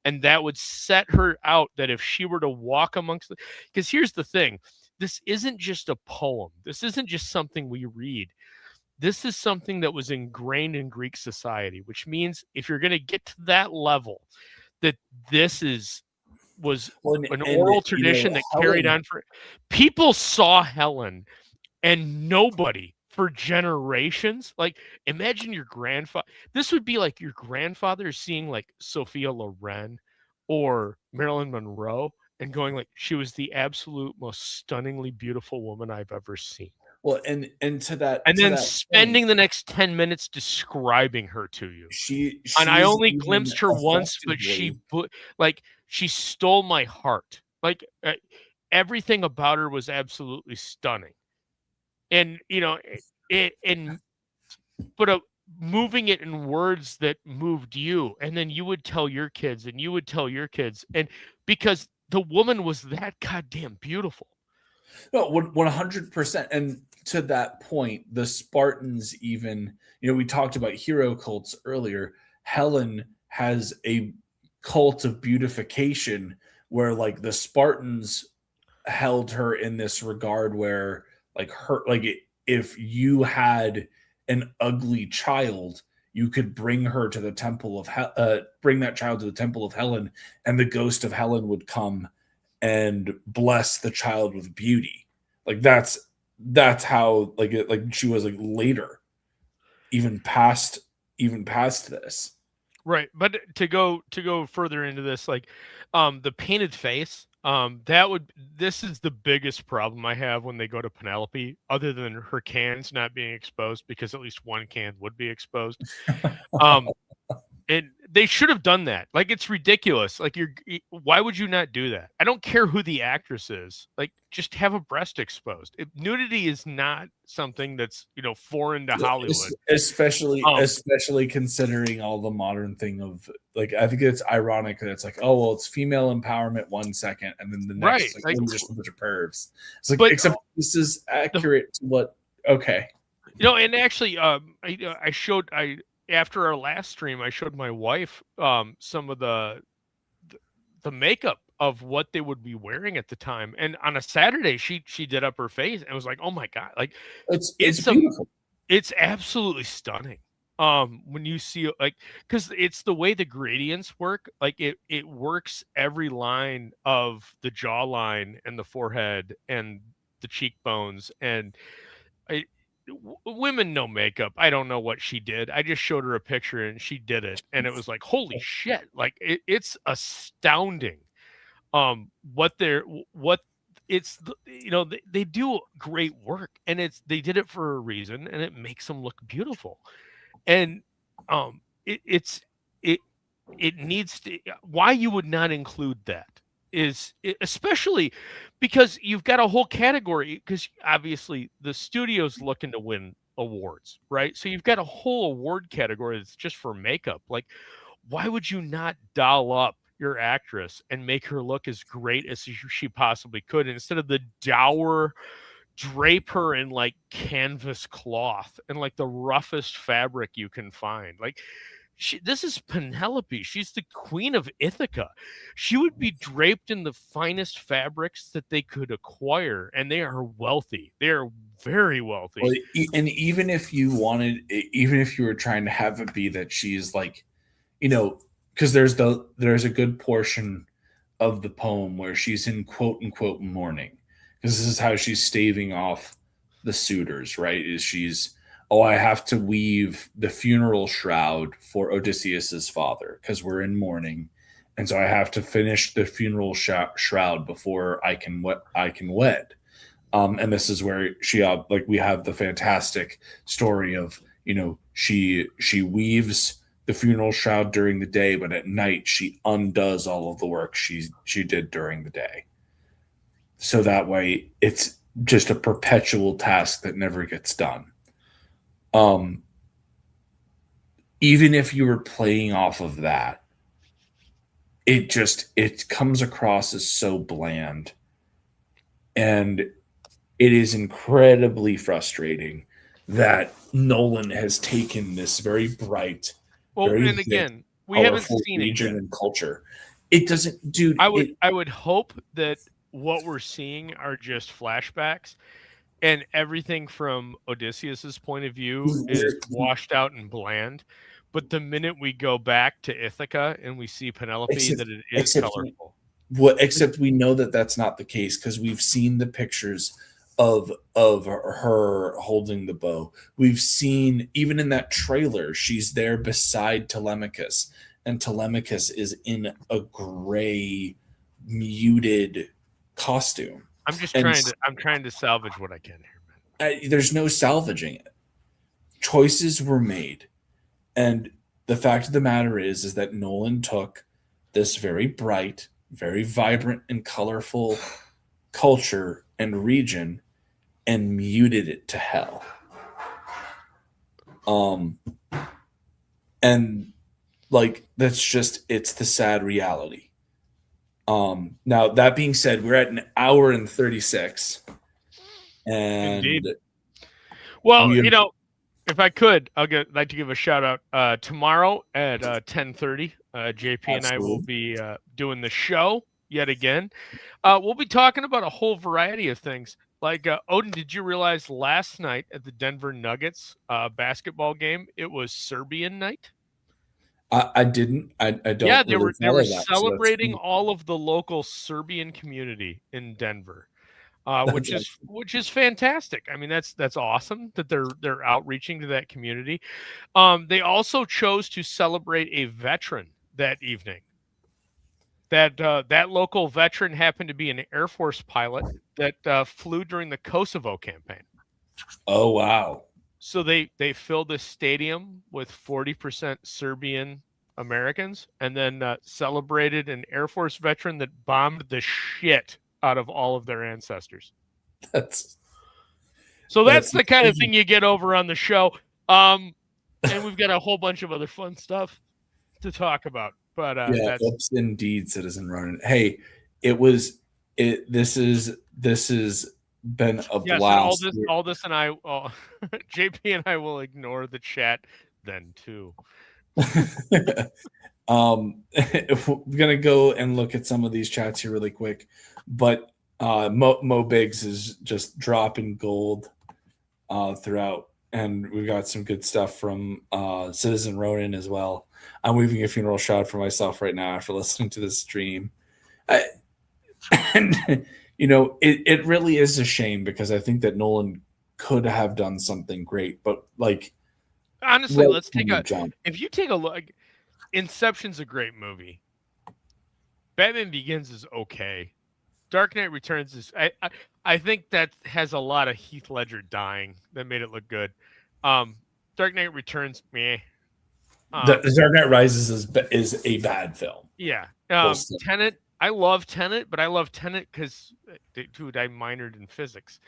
and that would set her out. That if she were to walk amongst because here's the thing, this isn't just a poem. This isn't just something we read. This is something that was ingrained in Greek society, which means if you're going to get to that level, that this was an oral tradition that carried on for people saw Helen, and nobody for generations. Like, imagine your grandfather. This would be like your grandfather seeing like Sophia Loren or Marilyn Monroe and going like, she was the absolute most stunningly beautiful woman I've ever seen. Well, and to that, and to then that spending point, the next 10 minutes describing her to you. And I she's only even glimpsed her once, but effectively. she stole my heart. Like everything about her was absolutely stunning. And and but moving it in words that moved you, and then you would tell your kids, and you would tell your kids, and because the woman was that goddamn beautiful. No, 100%. And to that point, the Spartans even, we talked about hero cults earlier. Helen has a cult of beautification where like the Spartans held her in this regard where if you had an ugly child, you could bring her to the temple of bring that child to the temple of Helen, and the ghost of Helen would come and bless the child with beauty. Like that's how like she was like later, even past this. Right, but to go further into this, like, the painted face, this is the biggest problem I have when they go to Penelope, other than her cans not being exposed, because at least one can would be exposed. Um, and they should have done that. Like, it's ridiculous. Like, why would you not do that? I don't care who the actress is. Like, just have a breast exposed. Nudity is not something that's foreign to Hollywood. Especially considering all the modern thing of like, I think it's ironic that it's like, oh well, it's female empowerment 1 second, and then the next Right, like, like, we're just a bunch of pervs. It's like, but except this is accurate to what. Okay, and actually, after our last stream, I showed my wife some of the makeup of what they would be wearing at the time, and on a Saturday, she did up her face and was like, "Oh my god!" Like it's it's beautiful. it's absolutely stunning. When you see like, because it's the way the gradients work, like it works every line of the jawline and the forehead and the cheekbones, and I, women know makeup. I don't know what she did. I just showed her a picture and she did it, and it was like, holy shit! Like it's astounding. What they're what they do great work, and they did it for a reason, and it makes them look beautiful. And it it needs to, why you would not include that is especially because you've got a whole category, because obviously the studio's looking to win awards, right? So you've got a whole award category that's just for makeup. Like, why would you not doll up your actress and make her look as great as she possibly could, instead of the dour drape her in like canvas cloth and like the roughest fabric you can find? Like, this is Penelope. She's the queen of Ithaca. She would be draped in the finest fabrics that they could acquire, and they are wealthy. They are very wealthy. Well, and even if you were trying to have it be that she's like, because there's a good portion of the poem where she's in quote unquote mourning, because this is how she's staving off the suitors, right? Is she's, oh, I have to weave the funeral shroud for Odysseus's father because we're in mourning, and so I have to finish the funeral shroud before I can wed. And this is where we have the fantastic story of she weaves the funeral shroud during the day, but at night she undoes all of the work she did during the day. So that way it's just a perpetual task that never gets done. Even if you were playing off of that, it comes across as so bland, and it is incredibly frustrating that Nolan has taken this very bright, very And big, again, we haven't powerful seen it region yet. and culture. It doesn't, dude. I would hope that what we're seeing are just flashbacks, and everything from Odysseus's point of view is washed out and bland. But the minute we go back to Ithaca and we see Penelope, that it is colorful. Except we know that that's not the case, because we've seen the pictures of her holding the bow. We've seen, even in that trailer, she's there beside Telemachus, and Telemachus is in a gray, muted costume. I'm just trying to salvage what I can here, man. there's no salvaging it. Choices were made, and the fact of the matter is that Nolan took this very bright, very vibrant and colorful culture and region and muted it to hell. And like that's just it's the sad reality. Now that being said, we're at an hour and 36. And Indeed. Well, we- if I could, like to give a shout out tomorrow at 10:30. JP and I will be doing the show yet again. We'll be talking about a whole variety of things. Like Odin, did you realize last night at the Denver Nuggets basketball game it was Serbian night? I didn't. I don't. Yeah, they really were follow that, so celebrating all of the local Serbian community in Denver. Which is fantastic. I mean, that's awesome that they're outreaching to that community. They also chose to celebrate a veteran that evening. That local veteran happened to be an Air Force pilot that flew during the Kosovo campaign. Oh wow! So they filled the stadium with 40% Serbian Americans, and then celebrated an Air Force veteran that bombed the shit out of all of their ancestors. That's the kind of thing you get over on the show. And we've got a whole bunch of other fun stuff to talk about. But oops, indeed, Citizen Ronin. Hey, this has been a blast. Aldous and I, JP and I will ignore the chat then too. We're gonna go and look at some of these chats here really quick, but Mo Biggs is just dropping gold throughout, and we've got some good stuff from Citizen Ronin as well. I'm weaving a funeral shroud for myself right now after listening to this stream. And it really is a shame because I think that Nolan could have done something great, but like honestly, let's take a jump. If you take a look, Inception's a great movie. Batman Begins is okay. Dark Knight Returns is I think that has a lot of Heath Ledger dying that made it look good. Dark Knight Returns, meh. The Dark Knight Rises is a bad film. Yeah. Tenet, I love Tenet, but I love Tenet because, dude, I minored in physics.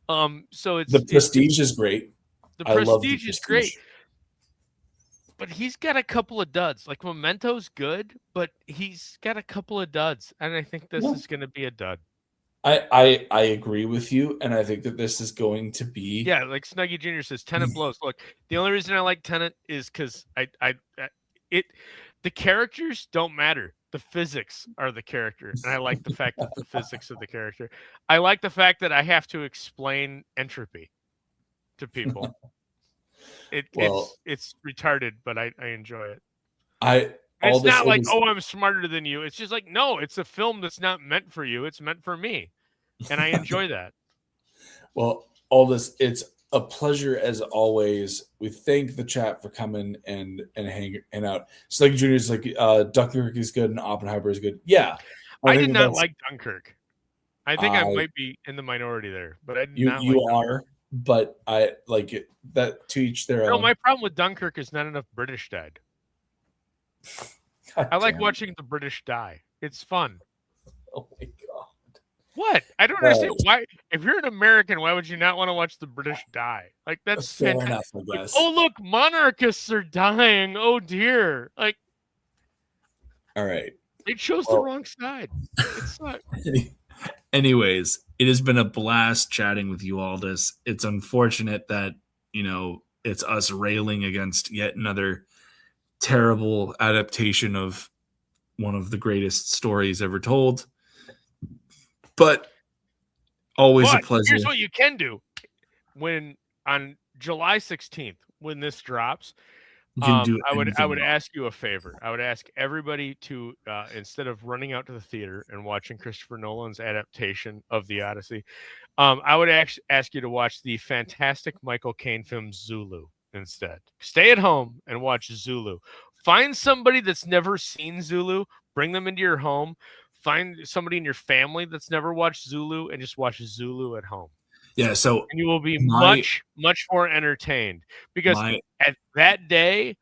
So it's The Prestige is great. The Prestige is great. But he's got a couple of duds. Like Memento's good, but he's got a couple of duds, and I think this is going to be a dud. I agree with you, and I think that this is going to be like Snuggy Jr. says, Tenet blows. Look, the only reason I like Tenet is because the characters don't matter. The physics are the character, and I like the fact that the physics of the character. I like the fact that I have to explain entropy to people. It's retarded, but I enjoy it. It's not like, I'm smarter than you. It's just like, no, it's a film that's not meant for you. It's meant for me. And I enjoy that. Well, Aldous, it's a pleasure as always. We thank the chat for coming and hanging out. Sluggy Jr. is like, Dunkirk is good and Oppenheimer is good. Yeah. I did not like Dunkirk. I think I might be in the minority there, but I did not you like are. Dunkirk. But I like it. That to each their own. No, my problem with Dunkirk is not enough British died. I like watching the British die. It's fun. Oh my god! What? I don't understand why. If you're an American, why would you not want to watch the British die? Like that's fair enough, I guess. Like, oh look, monarchists are dying. Oh dear! Like, all right, they chose the wrong side. It sucks. Anyways, it has been a blast chatting with you, Aldous. It's unfortunate that, it's us railing against yet another terrible adaptation of one of the greatest stories ever told. But always a pleasure. Here's what you can do. When on July 16th, when this drops, I would ask you a favor. I would ask everybody to instead of running out to the theater and watching Christopher Nolan's adaptation of the Odyssey, I would ask you to watch the fantastic Michael Caine film Zulu instead. Stay at home and watch Zulu. Find somebody that's never seen Zulu, bring them into your home. Find somebody in your family that's never watched Zulu and just watch Zulu at home. Yeah, so and you will be my much more entertained because my at that day,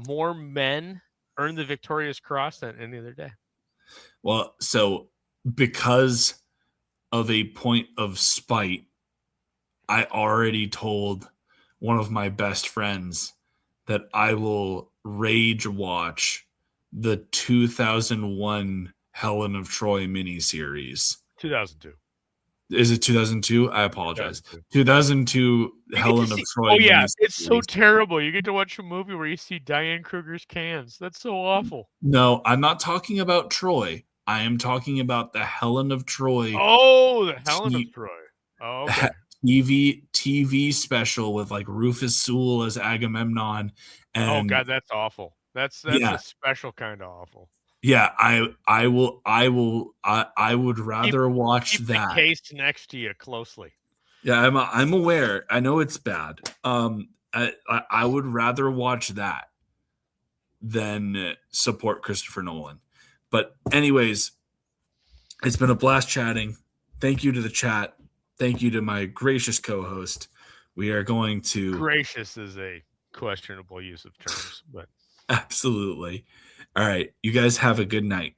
more men earned the Victorious Cross than any other day. well, so because of a point of spite, I already told one of my best friends that I will rage watch the 2001 Helen of Troy miniseries. 2002. Is it 2002? I apologize. 2002. 2002 You get to Helen of see Troy oh, yeah, miniseries. it's so terrible. You get to watch a movie where you see Diane Kruger's cans. That's so awful. No, I'm not talking about Troy. I am talking about the Helen of Troy Oh, the Helen of T- Troy. Oh, okay. TV special with like Rufus Sewell as Agamemnon, Oh, and God, that's awful. That's yeah, a special kind of awful. yeah. I would Keep rather watch keep the that. case next to you closely. Yeah, I'm aware. I know it's bad. I would rather watch that than support Christopher Nolan. But anyways, it's been a blast chatting. Thank you to the chat. Thank you to my gracious co-host. We are going to Gracious is a questionable use of terms, but absolutely. All right, you guys have a good night.